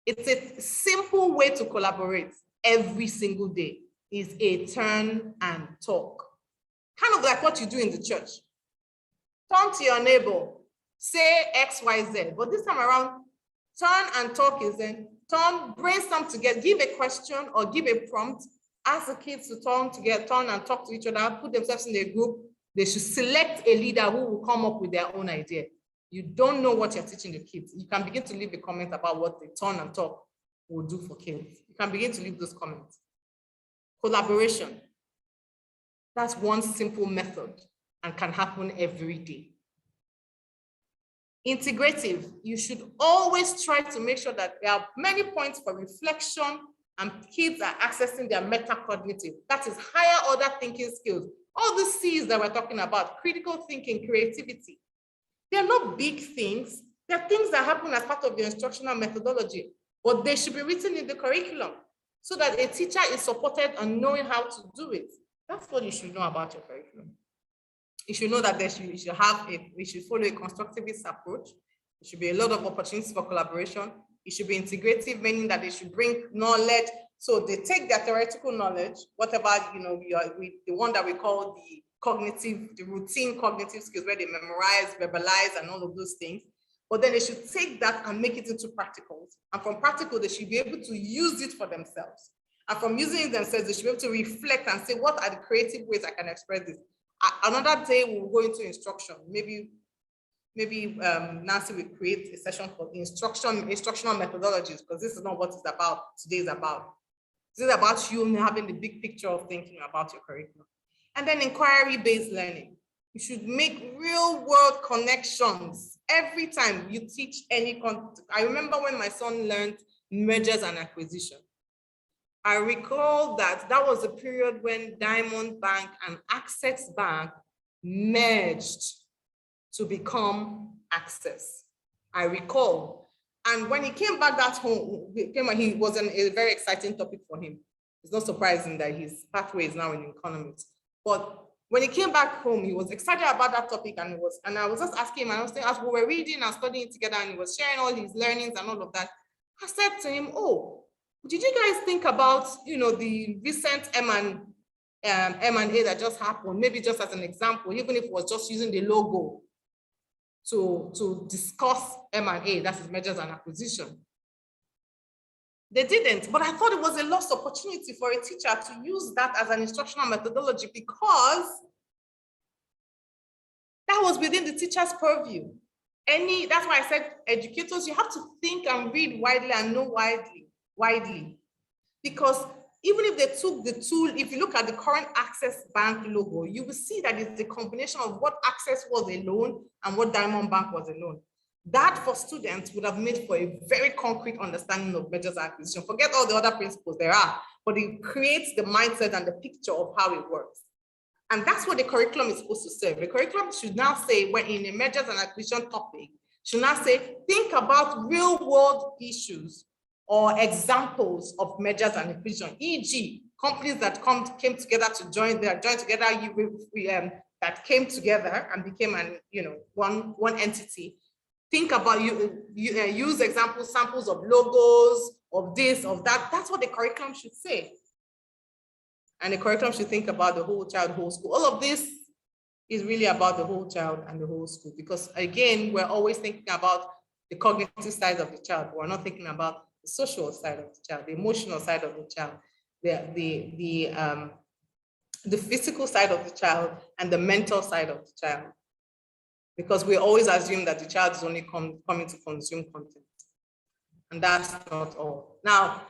It's a simple way to collaborate every single day is a turn and talk. Kind of like what you do in the church. Turn to your neighbor, say X, Y, Z. But this time around, turn and talk is then turn, brainstorm together, give a question or give a prompt, ask the kids to turn and talk to each other, put themselves in a group. They should select a leader who will come up with their own idea. You don't know what you're teaching the kids. You can begin to leave a comment about what the turn and talk will do for kids. You can begin to leave those comments. Collaboration. That's one simple method and can happen every day. Integrative. You should always try to make sure that there are many points for reflection and kids are accessing their metacognitive. That is higher order thinking skills. All the C's that we're talking about, critical thinking, creativity. They're not big things. They're things that happen as part of your instructional methodology, but they should be written in the curriculum so that a teacher is supported on knowing how to do it. That's what you should know about your curriculum. You should know that you should follow a constructivist approach. There should be a lot of opportunities for collaboration. It should be integrative, meaning that they should bring knowledge. So they take their theoretical knowledge, whatever, the one that we call the routine cognitive skills, where they memorize, verbalize, and all of those things. But then they should take that and make it into practicals. And from practical, they should be able to use it for themselves. And from using it themselves, they should be able to reflect and say, what are the creative ways I can express this? Another day, we'll go into instruction. Maybe Nancy will create a session for instructional methodologies, because this is not what it's about. Today is about. This is about you having the big picture of thinking about your curriculum. And then inquiry-based learning. You should make real-world connections every time you teach any content. I remember when my son learned mergers and acquisition. I recall that was a period when Diamond Bank and Access Bank merged to become Access. I recall. And when he came back home, he was a very exciting topic for him. It's not surprising that his pathway is now in economics. But when he came back home, he was excited about that topic, and I was just asking him, and I was saying, as we were reading and studying together, and he was sharing all his learnings and all of that, I said to him, oh, did you guys think about, the recent M&A that just happened, maybe just as an example, even if it was just using the logo to discuss M&A, that is mergers and acquisition. They didn't, but I thought it was a lost opportunity for a teacher to use that as an instructional methodology, because that was within the teacher's purview. That's why I said, educators, you have to think and read widely and know widely. Because even if they took the tool, if you look at the current Access Bank logo, you will see that it's the combination of what Access was alone and what Diamond Bank was alone. That for students would have made for a very concrete understanding of mergers and acquisition. Forget all the other principles there are, but it creates the mindset and the picture of how it works. And that's what the curriculum is supposed to serve. The curriculum should now say, when in a mergers and acquisition topic, should now say, think about real world issues or examples of mergers and acquisition, e.g., companies that came together to join together, that came together and became one entity. Think about use examples, samples of logos, of this, of that. That's what the curriculum should say. And the curriculum should think about the whole child, whole school. All of this is really about the whole child and the whole school. Because again, we're always thinking about the cognitive side of the child. We're not thinking about the social side of the child, the emotional side of the child, the physical side of the child, and the mental side of the child. Because we always assume that the child is only coming to consume content. And that's not all. Now,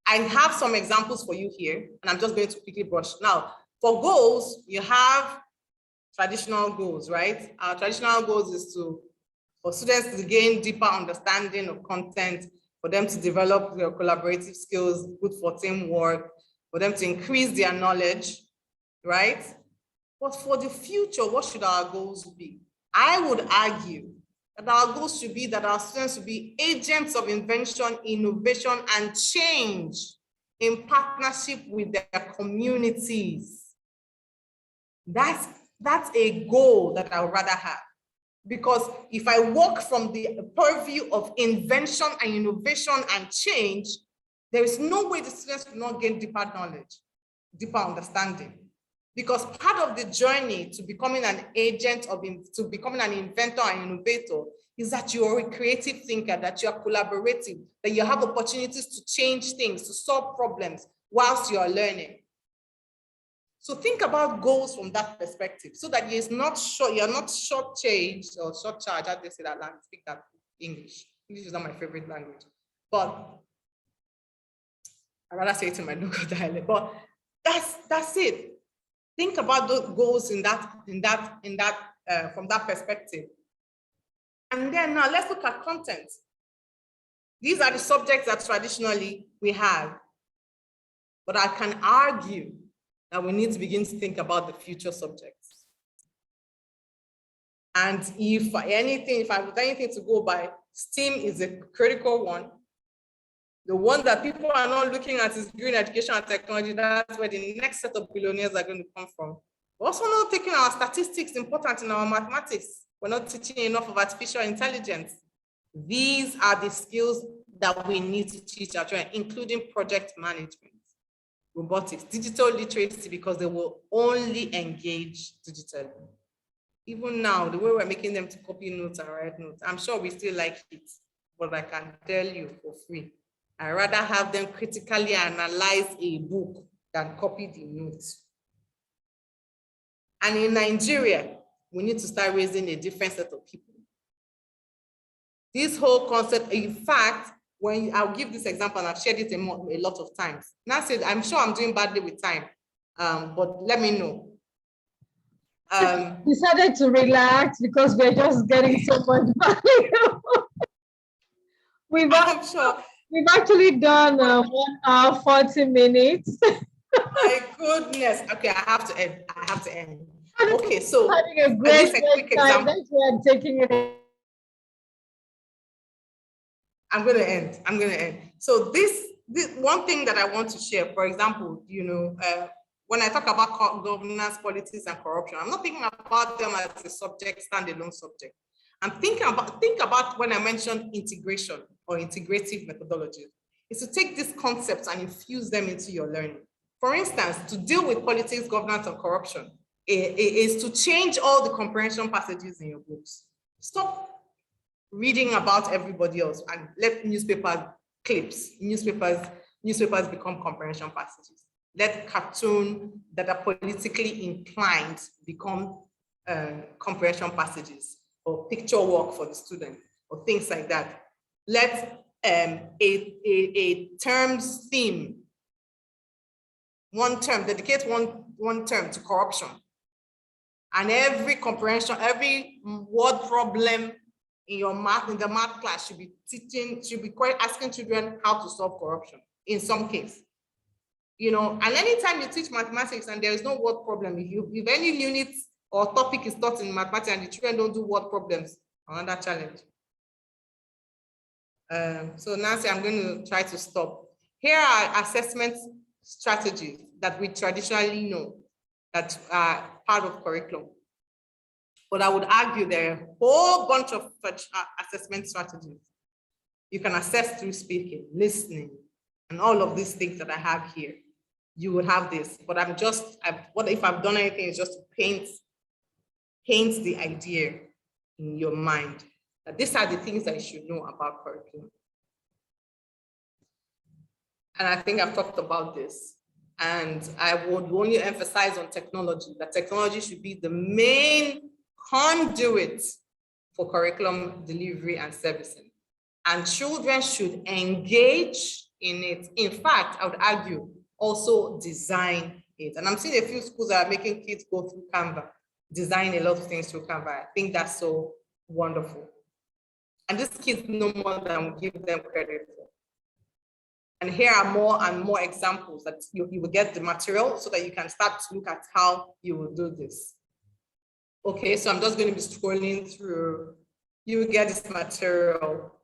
I have some examples for you here, and I'm just going to quickly brush. Now, for goals, you have traditional goals, right? Our traditional goals is for students to gain deeper understanding of content, for them to develop their collaborative skills, good for teamwork, for them to increase their knowledge, right? But for the future, what should our goals be? I would argue that our goals should be that our students should be agents of invention, innovation, and change in partnership with their communities. That's a goal that I would rather have. Because if I work from the purview of invention and innovation and change, there is no way the students will not gain deeper knowledge, deeper understanding. Because part of the journey to becoming an agent to becoming an inventor and innovator is that you are a creative thinker, that you are collaborative, that you have opportunities to change things, to solve problems whilst you are learning. So think about goals from that perspective, so that you're not short-changed or short-charged. How do they say that language? Speak that English. English is not my favorite language, but I'd rather say it in my local dialect. But that's it. Think about those goals from that perspective. And then now let's look at content. These are the subjects that traditionally we have, but I can argue that we need to begin to think about the future subjects. And if I have anything to go by, STEAM is a critical one. The one that people are not looking at is green education and technology. That's where the next set of billionaires are going to come from. We're also not taking our statistics important in our mathematics. We're not teaching enough of artificial intelligence. These are the skills that we need to teach our children, including project management, robotics, digital literacy, because they will only engage digitally. Even now, the way we're making them to copy notes and write notes, I'm sure we still like it, but I can tell you for free, I'd rather have them critically analyze a book than copy the notes. And in Nigeria, we need to start raising a different set of people. This whole concept, in fact, when I'll give this example, and I've shared it a lot of times. Now said, I'm sure I'm doing badly with time, but let me know. Decided to relax because we're just getting so much value. We've actually done 1 hour, 40 minutes. My goodness. Okay, I have to end. Okay, so having a great quick example. That's why I'm taking it. I'm going to end. So this one thing that I want to share, for example, when I talk about governance, politics, and corruption, I'm not thinking about them as a standalone subject. I'm think about when I mentioned integration or integrative methodologies, is to take these concepts and infuse them into your learning. For instance, to deal with politics, governance, and corruption is to change all the comprehension passages in your books. Stop reading about everybody else and let newspapers become comprehension passages. Let cartoons that are politically inclined become comprehension passages, or picture work for the student, or things like that. Let a term's theme, dedicate one term to corruption. And every comprehension, every word problem in the math class should be asking children how to solve corruption in some case. And anytime you teach mathematics and there is no word problem, if any unit or topic is taught in mathematics and the children don't do word problems, another challenge. So Nancy, I'm going to try to stop. Here are assessment strategies that we traditionally know that are part of curriculum. But I would argue there are a whole bunch of assessment strategies. You can assess through speaking, listening, and all of these things that I have here. You would have this, but what if I've done anything is just to paint paint the idea in your mind that these are the things that you should know about curriculum. And I think I've talked about this. And I would only emphasize on technology, that technology should be the main conduit for curriculum delivery and servicing. And children should engage in it. In fact, I would argue, also design it. And I'm seeing a few schools that are making kids go through Canva, design a lot of things through Canva. I think that's so wonderful. And these kids know more than we give them credit for. And here are more and more examples that you will get the material so that you can start to look at how you will do this. Okay, so I'm just going to be scrolling through. You will get this material.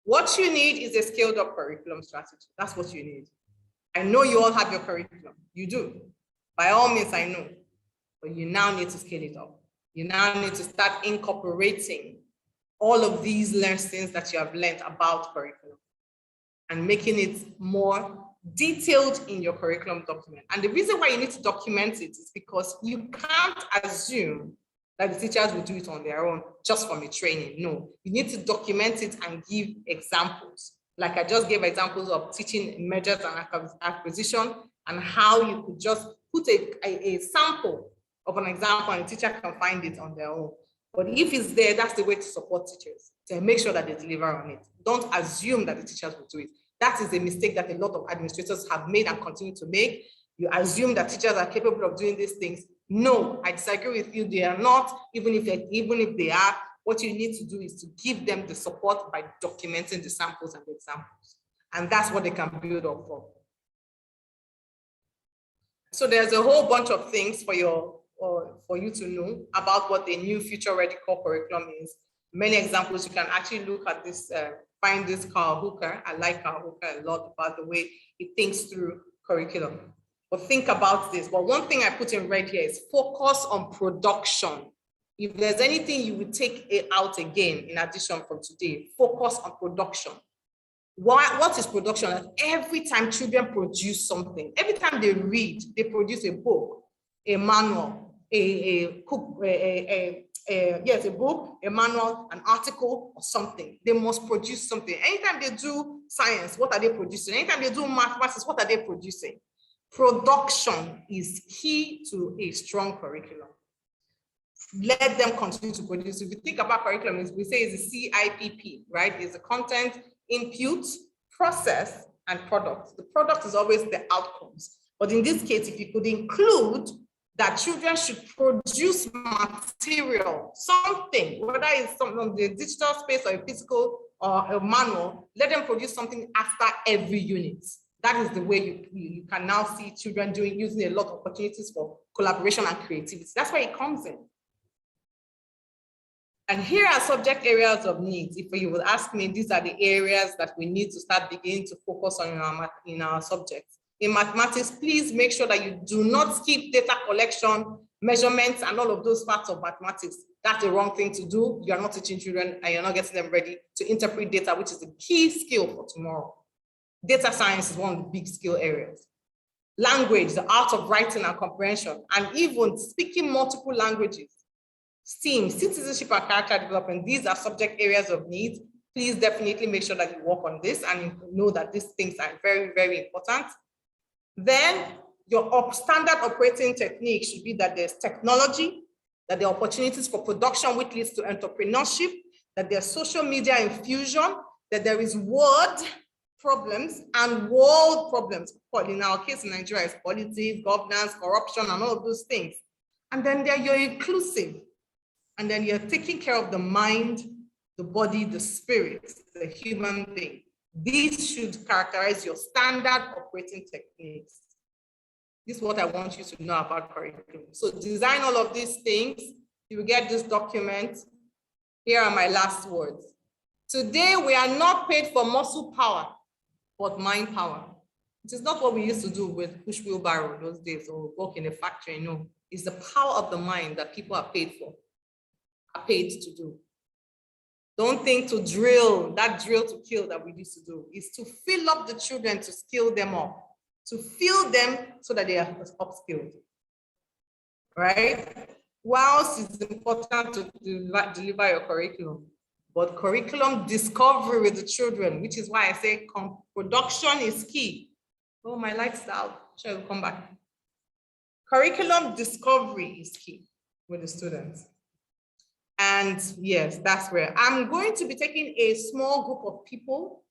What you need is a scaled up curriculum strategy. That's what you need. I know you all have your curriculum. You do. By all means, I know. But you now need to scale it up. You now need to start incorporating all of these lessons that you have learned about curriculum and making it more detailed in your curriculum document. And the reason why you need to document it is because you can't assume that the teachers will do it on their own just from a training. No, you need to document it and give examples. Like I just gave examples of teaching mergers and acquisition and how you could just put a sample of an example and the teacher can find it on their own. But if it's there, that's the way to support teachers, to make sure that they deliver on it. Don't assume that the teachers will do it. That is a mistake that a lot of administrators have made and continue to make. You assume that teachers are capable of doing these things. No, I disagree with you. They are not, even if they are. What you need to do is to give them the support by documenting the samples and the examples. And that's what they can build up for. So there's a whole bunch of things for you to know about what the new future ready core curriculum is. Many examples. You can actually look at this, find this Carl Hooker. I like Carl Hooker a lot about the way he thinks through curriculum. But think about this. But one thing I put in red here is focus on production. If there's anything you would take it out again, in addition from today, focus on production. What is production? Every time children produce something, every time they read, they produce a book, a manual, a book, a manual, an article, or something. They must produce something. Anytime they do science, what are they producing? Anytime they do mathematics, what are they producing? Production is key to a strong curriculum. Let them continue to produce. If you think about curriculum, we say it's a CIPP, right? It's a content, input, process, and product. The product is always the outcomes. But in this case, if you could include that children should produce material, something, whether it's something on the digital space or a physical or a manual, let them produce something after every unit. That is the way you can now see children using a lot of opportunities for collaboration and creativity. That's where it comes in. And here are subject areas of needs. If you would ask me, these are the areas that we need to start beginning to focus on in our subjects. In mathematics, please make sure that you do not skip data collection, measurements, and all of those parts of mathematics. That's the wrong thing to do. You're not teaching children and you're not getting them ready to interpret data, which is a key skill for tomorrow. Data science is one of the big skill areas. Language, the art of writing and comprehension, and even speaking multiple languages. STEAM, citizenship and character development, these are subject areas of need. Please definitely make sure that you work on this and you know that these things are very, very important. Then your standard operating technique should be that there's technology, that there are opportunities for production which leads to entrepreneurship, that there's social media infusion, that there is word problems and world problems. In our case in Nigeria, it's politics, governance, corruption, and all of those things. And then you're inclusive. And then you're taking care of the mind, the body, the spirit, the human being. These should characterize your standard operating techniques. This is what I want you to know about curriculum. So design all of these things. You will get this document. Here are my last words. Today, we are not paid for muscle power, but mind power. It is not what we used to do with push wheelbarrow those days or work in a factory. No, it's the power of the mind that people are paid for, are paid to do. Don't think to drill, that drill to kill that we used to do, is to fill up the children, to skill them up, to fill them so that they are upskilled, right? whilst it's important to deliver your curriculum, but curriculum discovery with the children, which is why I say production is key. Oh, my light's out. Sure, we'll come back. Curriculum discovery is key with the students. And yes, that's where I'm going to be taking a small group of people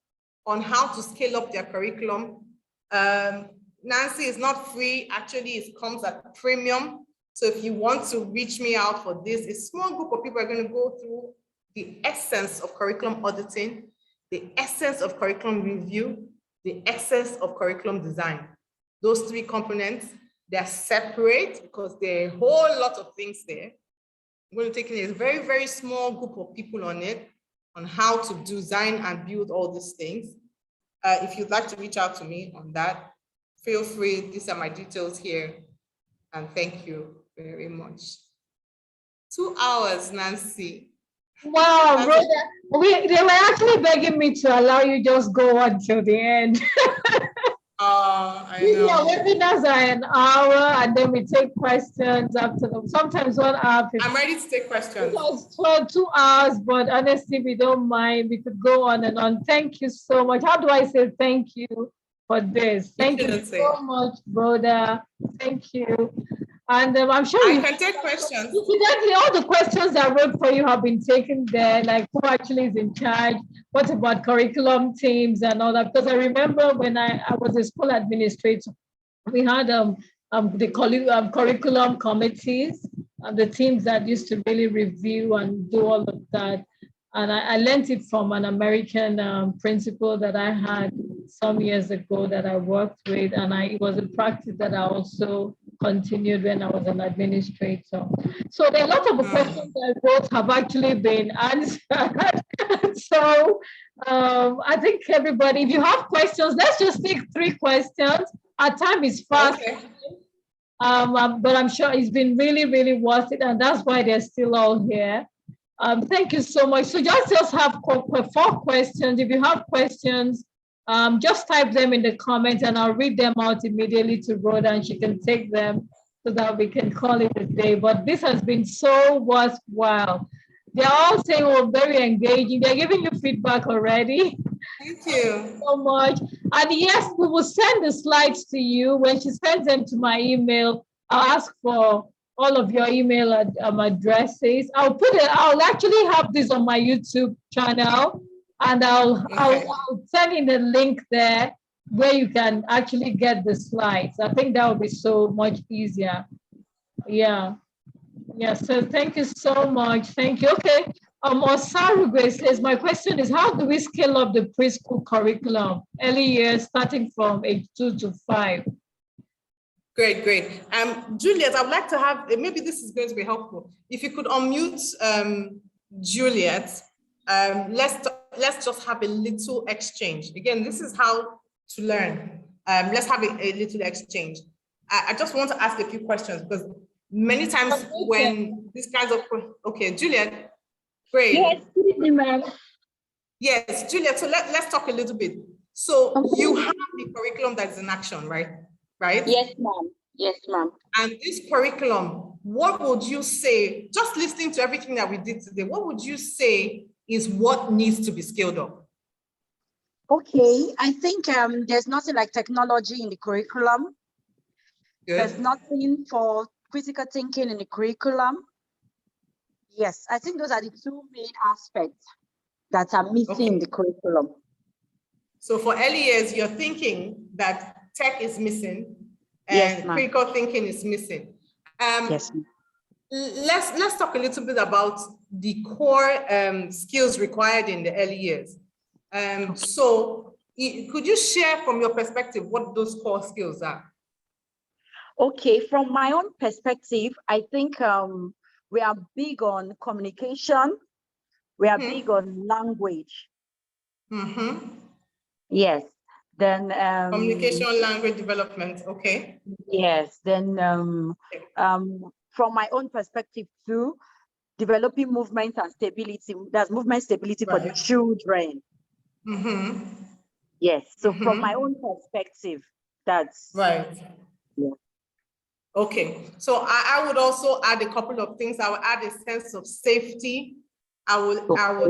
on how to scale up their curriculum. Nancy is not free. Actually, it comes at premium. So if you want to reach me out for this, a small group of people are going to go through the essence of curriculum auditing, the essence of curriculum review, the essence of curriculum design. Those three components, they're separate because there are a whole lot of things there. I'm going to take in a very, very small group of people on it, on how to design and build all these things. If you'd like to reach out to me on that, feel free. These are my details here. And thank you very much. 2 hours, Nancy. Wow, Rhoda, they were actually begging me to allow you just go until the end. I know. Yeah, webinars are an hour and then we take questions after them. Sometimes 1 hour. I'm ready to take questions. It was for 2 hours, but honestly, we don't mind. We could go on and on. Thank you so much. How do I say thank you for this? Thank you so much, Rhoda. Thank you. And I'm sure I can take questions. Incidentally, all the questions I wrote for you have been taken there, like who actually is in charge, what about curriculum teams and all that, because I remember when I was a school administrator, we had the curriculum committees and the teams that used to really review and do all of that. And I learned it from an American principal that I had some years ago that I worked with. And it was a practice that I also continued when I was an administrator. So there are a lot of the questions I wrote have actually been answered. So I think everybody, if you have questions, let's just take 3 questions. Our time is fast. Okay. But I'm sure it's been really, really worth it. And that's why they're still all here. Thank you so much. So just have 4 questions. If you have questions, just type them in the comments and I'll read them out immediately to Rhoda and she can take them so that we can call it a day. But this has been so worthwhile. They're all saying, oh, very engaging. They're giving you feedback already. Thank you so much. And yes, we will send the slides to you. When she sends them to my email, I'll ask for all of your email addresses. I'll actually have this on my YouTube channel and I'll send in the link there where you can actually get the slides. I think that would be so much easier. Yeah. So thank you so much. Thank you. Okay. Osarugwe says, my question is, how do we scale up the preschool curriculum early years starting from age 2 to 5? Great. Juliet, I would like to have, maybe this is going to be helpful. If you could unmute Juliet, let's just have a little exchange. Again, this is how to learn. Let's have a little exchange. I just want to ask a few questions because many times when these kinds of, okay, Juliet, great. Yes, good evening, ma'am. Yes, Juliet, so let's talk a little bit. So you have the curriculum that's in action, right? Yes, ma'am. Yes, ma'am. And this curriculum, what would you say, just listening to everything that we did today, what would you say is what needs to be scaled up? Okay, I think there's nothing like technology in the curriculum. Good. There's nothing for critical thinking in the curriculum. Yes, I think those are the 2 main aspects that are missing in the curriculum. So for early years, you're thinking that tech is missing and critical thinking is missing. Yes. Let's talk a little bit about the core skills required in the early years. So could you share from your perspective what those core skills are? Okay, from my own perspective, I think we are big on communication. We are big on language. Yes. Then communication, language development. Okay. Yes. Then from my own perspective too, developing movement and stability. There's movement stability for the children. Yes. So from my own perspective, that's right. Yeah. Okay, so I would also add a couple of things. I would add a sense of safety. I would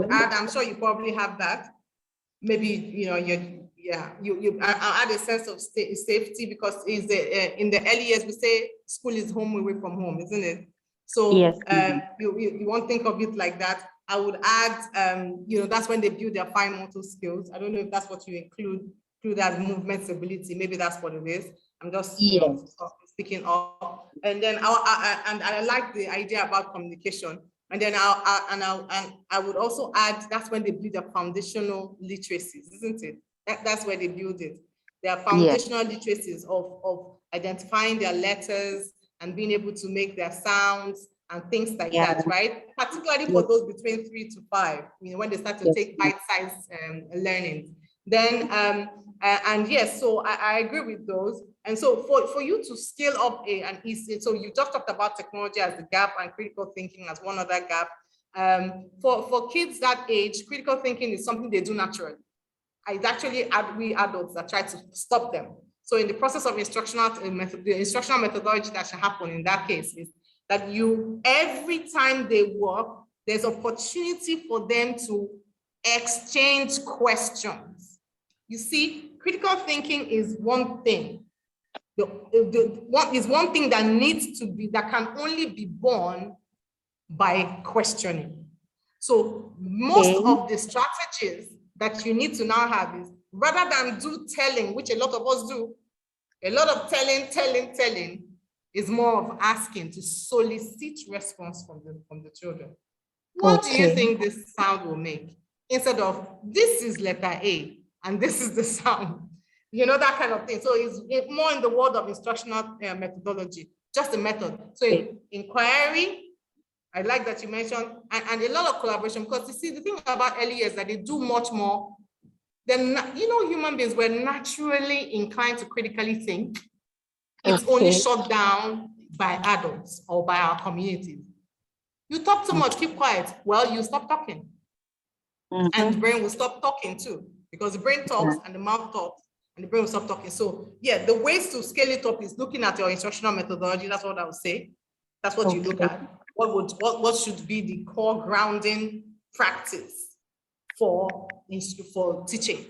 add, I'm sure you probably have that. Maybe, you know, I'll add a sense of safety, because is in the early years, we say school is home away from home, isn't it? So Yes. you won't think of it like that. I would add, you know, that's when they build their fine motor skills. I don't know if that's what you include as movement ability. Maybe that's what it is. I'm just, you know, speaking up. And then I like the idea about communication. And then I would also add, that's when they build their foundational literacies, isn't it? That's where they build it. Their foundational literacies of identifying their letters and being able to make their sounds and things like that, right? Particularly for those between 3 to 5, you know, when they start to take bite-sized learning. Then, and yes, so I agree with those. And so for you to scale up so you just talked about technology as the gap and critical thinking as one other gap. For kids that age, critical thinking is something they do naturally. It's actually we adults that try to stop them. So in the process of the instructional methodology that should happen in that case is that every time they work, there's opportunity for them to exchange questions. You see, critical thinking is one thing. One thing that can only be born by questioning. So most of the strategies that you need to now have is, rather than do telling, which a lot of us do, a lot of telling is more of asking to solicit response from the children. What do you think this sound will make? Instead of, this is letter A and this is the sound. You know, that kind of thing. So it's more in the world of instructional methodology, just a method. So inquiry, I like that you mentioned, and a lot of collaboration, because you see, the thing about early years that they do much more than, you know, human beings were naturally inclined to critically think. It's only shut down by adults or by our communities. You talk too much, keep quiet. Well, you stop talking. And the brain will stop talking too, because the brain talks and the mouth talks and the brain will stop talking. So yeah, the ways to scale it up is looking at your instructional methodology. That's what I would say. That's what you look at. What should be the core grounding practice for teaching?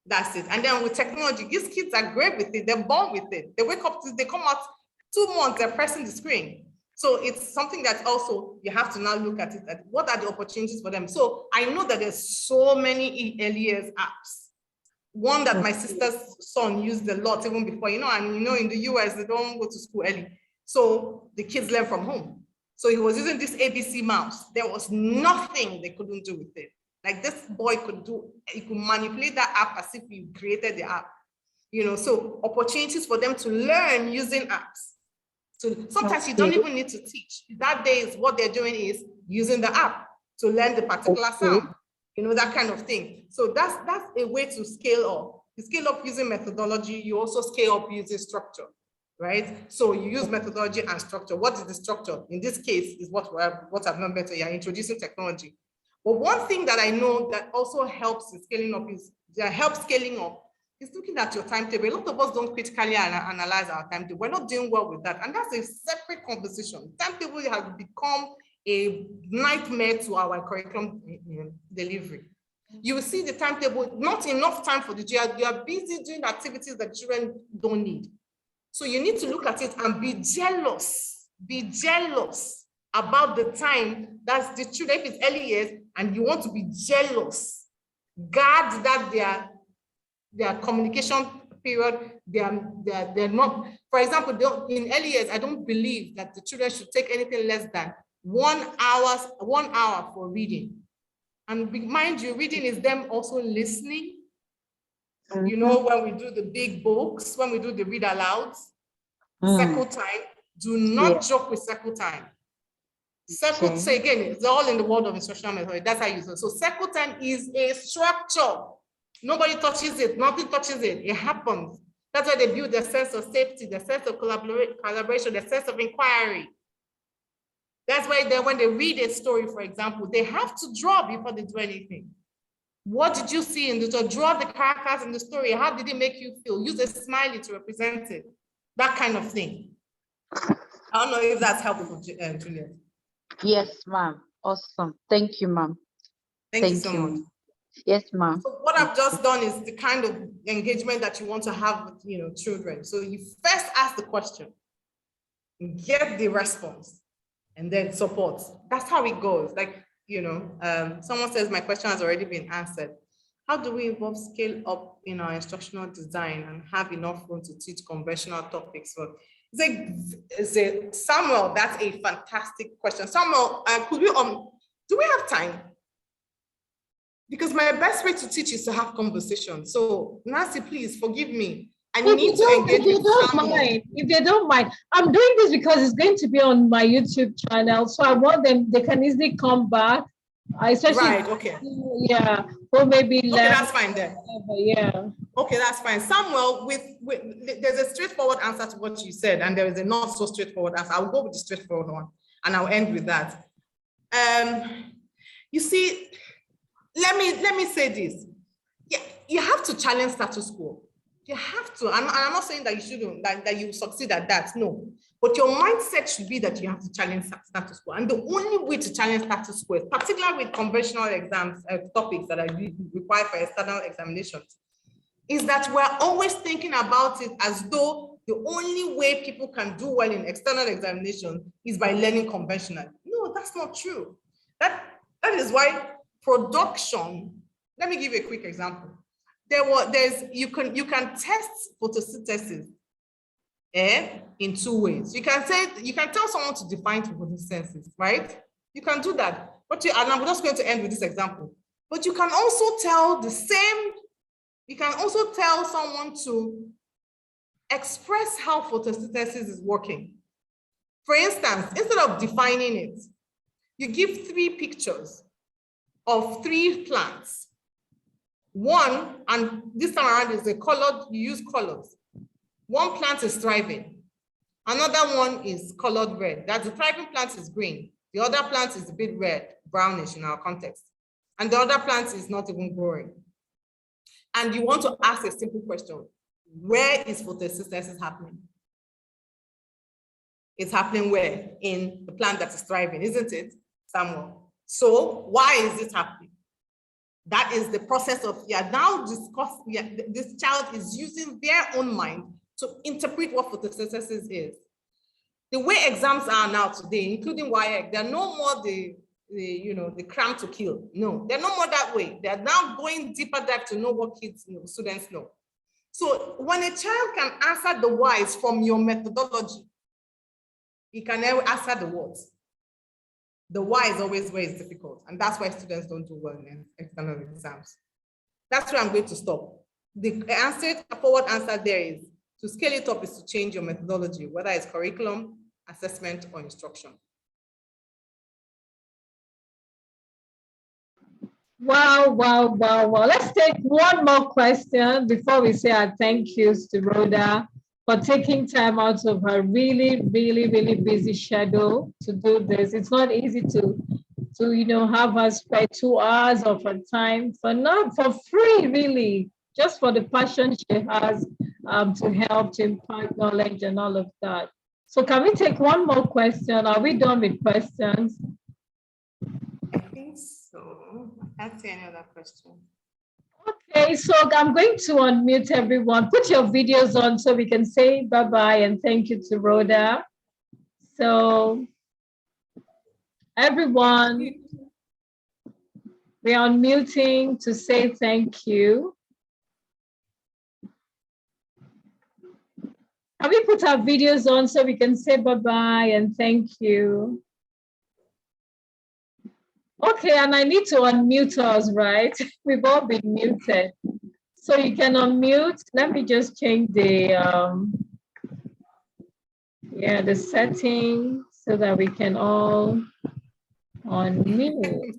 That's it. And then with technology, these kids are great with it. They're born with it. They wake up, they come out 2 months, they're pressing the screen. So it's something that also you have to now look at it, at what are the opportunities for them. So I know that there's so many early years apps. One that my sister's son used a lot even before, you know, and you know, in the US, they don't go to school early. So the kids learn from home. So he was using this ABC mouse. There was nothing they couldn't do with it. Like, this boy he could manipulate that app as if he created the app. You know, so opportunities for them to learn using apps. So sometimes you don't even need to teach. That day is what they're doing is using the app to learn the particular sound, you know, that kind of thing. So that's a way to scale up. You scale up using methodology, you also scale up using structure, right? So you use methodology and structure. What is the structure? In this case is what I've not mentioned. You're introducing technology. But one thing that I know that also helps in scaling up is looking at your timetable. A lot of us don't critically analyze our timetable. We're not doing well with that. And that's a separate conversation. Timetable has become a nightmare to our curriculum delivery. You will see the timetable, not enough time for the child. You are busy doing activities that children don't need. So you need to look at it and be jealous about the time that's the children, if it's early years, and you want to be jealous. Guard that their communication period, they're not, for example, in early years, I don't believe that the children should take anything less than 1 hour for reading. And mind you, reading is them also listening. You know, when we do the big books, when we do the read alouds, circle time, do not joke with circle time. Circle, so again, it's all in the world of instructional method. That's how you use it. So circle time is a structure. Nobody touches it, nothing touches it. It happens. That's why they build their sense of safety, their sense of collaboration, their sense of inquiry. That's why when they read a story, for example, they have to draw before they do anything. What did you see in the story? Draw the characters in the story. How did it make you feel? Use a smiley to represent it. That kind of thing. I don't know if that's helpful, Juliet. Yes, ma'am. Awesome. Thank you, ma'am. Thank you so much. Yes, ma'am. So what I've just done is the kind of engagement that you want to have with, children. So you first ask the question, get the response, and then support. That's how it goes. Like, someone says my question has already been answered. How do we involve scale up in our instructional design and have enough room to teach conventional topics? So Samuel, that's a fantastic question. Samuel, do we have time? Because my best way to teach is to have conversation. So Nancy, please forgive me. I need to engage with Samuel. If they don't mind, I'm doing this because it's going to be on my YouTube channel. So I want them, they can easily come back. Especially, right, okay. Yeah, or maybe okay, that's fine then. Yeah. Okay, that's fine. Samuel, there's a straightforward answer to what you said, and there is a not so straightforward answer. I'll go with the straightforward one, and I'll end with that. You see, let me say this. Yeah, you have to challenge status quo. You have to. I'm not saying that you shouldn't, that you succeed at that. No. But your mindset should be that you have to challenge status quo. And the only way to challenge status quo, particularly with conventional exams, topics that are required for external examinations, is that we're always thinking about it as though the only way people can do well in external examination is by learning conventional. No, that's not true. That is why production, let me give you a quick example. You can test photosynthesis in two ways. You can tell someone to define photosynthesis, right? You can do that. And I'm just going to end with this example. But you can also tell someone to express how photosynthesis is working. For instance, instead of defining it, you give 3 pictures of 3 plants. One, and this time around is you use colors. One plant is thriving. Another one is colored red. That the thriving plant is green. The other plant is a bit red, brownish in our context. And the other plant is not even growing. And you want to ask a simple question. Where is photosynthesis happening? It's happening where? In the plant that is thriving, isn't it, Samuel? So why is it happening? That is the process of, this child is using their own mind to interpret what photosynthesis is. The way exams are now today, including WIAC, they're no more the cram to kill. No, they're no more that way. They're now going deeper dive to know what students know. So when a child can answer the whys from your methodology, he can never answer the what. The why is always where it's difficult. And that's why students don't do well in external exams. That's where I'm going to stop. The forward answer there is to scale it up is to change your methodology, whether it's curriculum, assessment, or instruction. Wow. Let's take one more question before we say our thank yous to Rhoda for taking time out of her really, really, really busy schedule to do this. It's not easy to have her spend 2 hours of her time for free, really, just for the passion she has to help to impart knowledge and all of that. So can we take one more question? Are we done with questions? I think so. I can't see any other question. Okay, so I'm going to unmute everyone. Put your videos on so we can say bye-bye and thank you to Rhoda. So everyone, we're unmuting to say thank you. Can we put our videos on so we can say bye-bye and thank you? Okay, and I need to unmute us, right? We've all been muted. So you can unmute. Let me just change the setting so that we can all unmute.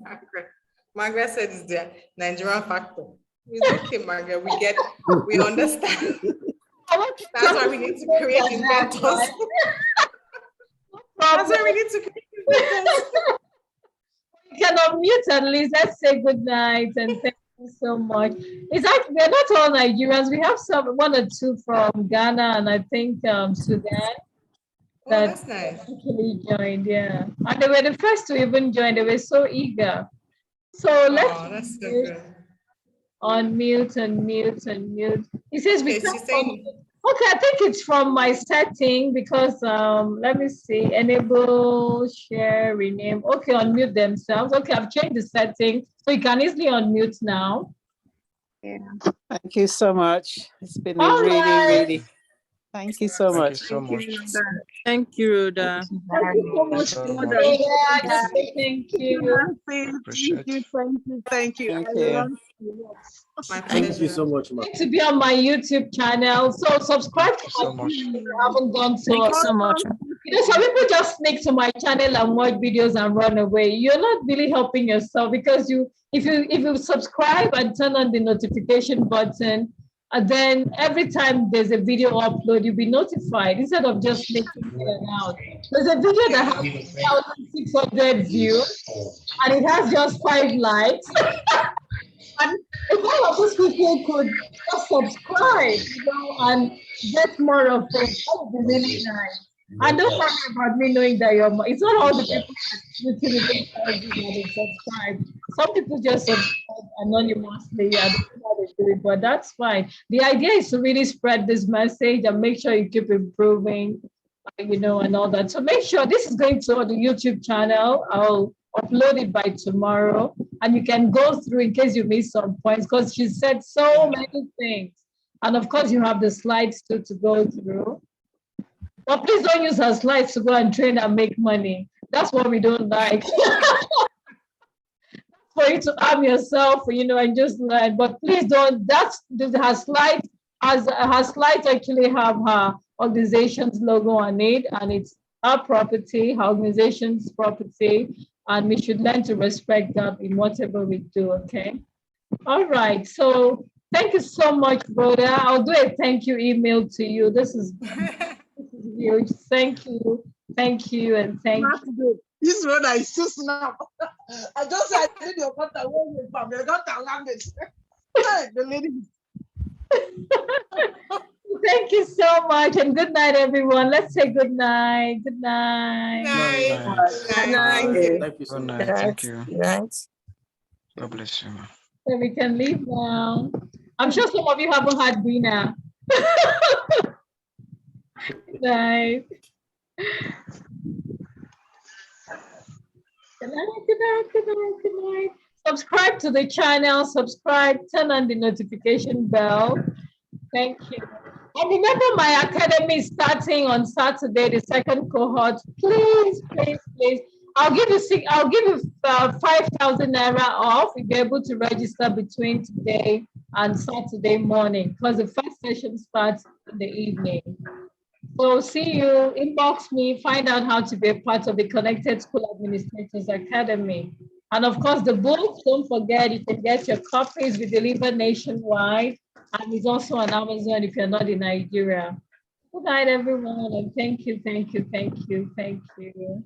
Margaret said it's the Nigerian factor. It's okay, Margaret. We understand. That's why we need to create inventors. That's why we need to create inventors. You can unmute at least. Let's say good night and thank you so much. It's actually, we're not all Nigerians. We have one or two from Ghana and I think Sudan. Oh, that that's nice. actually joined, yeah. And they were the first to even join. They were so eager. So let's Oh, that's so good. unmute, unmute, unmute. It says we Okay, can't she's saying, Okay, I think it's from my setting because let me see, enable, share, rename. Okay, unmute themselves. Okay, I've changed the setting so you can easily unmute now. Yeah. Thank you so much. It's been a All really, right. really. Thank you so Thank you much. so much. Thank you, Rhoda. Thank you so much, So Rhoda. much. Just say thank you. Appreciate it. Thank you. Thank I you. love you. my Thank you pleasure. so much, ma. To be on my YouTube channel. So subscribe Thank to you my so much. channel if you haven't done so. Thank you so much. You know, some people just sneak to my channel and watch videos and run away. You're not really helping yourself because if you subscribe and turn on the notification button, and then every time there's a video upload, you'll be notified instead of just making in and out. There's a video that has 1,600 views and it has just 5 likes. And if all of these people could just subscribe, and get more of it, that would be really nice. And don't worry about me knowing that it's not all the people that YouTube that they subscribe. Some people just subscribe anonymously. I don't know how they do it, but that's fine. The idea is to really spread this message and make sure you keep improving, and all that. So make sure this is going to the YouTube channel. I'll upload it by tomorrow and you can go through in case you miss some points because she said so many things. And of course, you have the slides too to go through. But please don't use her slides to go and train and make money. That's what we don't like. For you to arm yourself, and just learn. But please don't. Her slides. Her slides actually have her organization's logo on it, and it's our property, her organization's property, and we should learn to respect that in whatever we do. Okay. All right. So thank you so much, Rhoda. I'll do a thank you email to you. This is huge. Thank you, and thank you. This Rhoda is too snap. I just said I did your contact with family. I got that language. The lady. Thank you so much, and good night, everyone. Let's say good night. Good night. Night. Good Night. night. Thank you. Thank you so Good much. night. Thank you. Right. God bless you, man. So we can leave now. I'm sure some of you haven't had dinner. Good night. Good night, good night, good night, good night. Subscribe to the channel, turn on the notification bell. Thank you. And remember, my academy is starting on Saturday, the second cohort. Please, please, please. I'll give you 5,000 naira off if you're able to register between today and Saturday morning, because the first session starts in the evening. So see you, inbox me, find out how to be a part of the Connected School Administrators Academy. And of course, the book, don't forget, you can get your copies. We deliver nationwide. And it's also on Amazon if you're not in Nigeria. Good night, everyone. And thank you, thank you, thank you, thank you.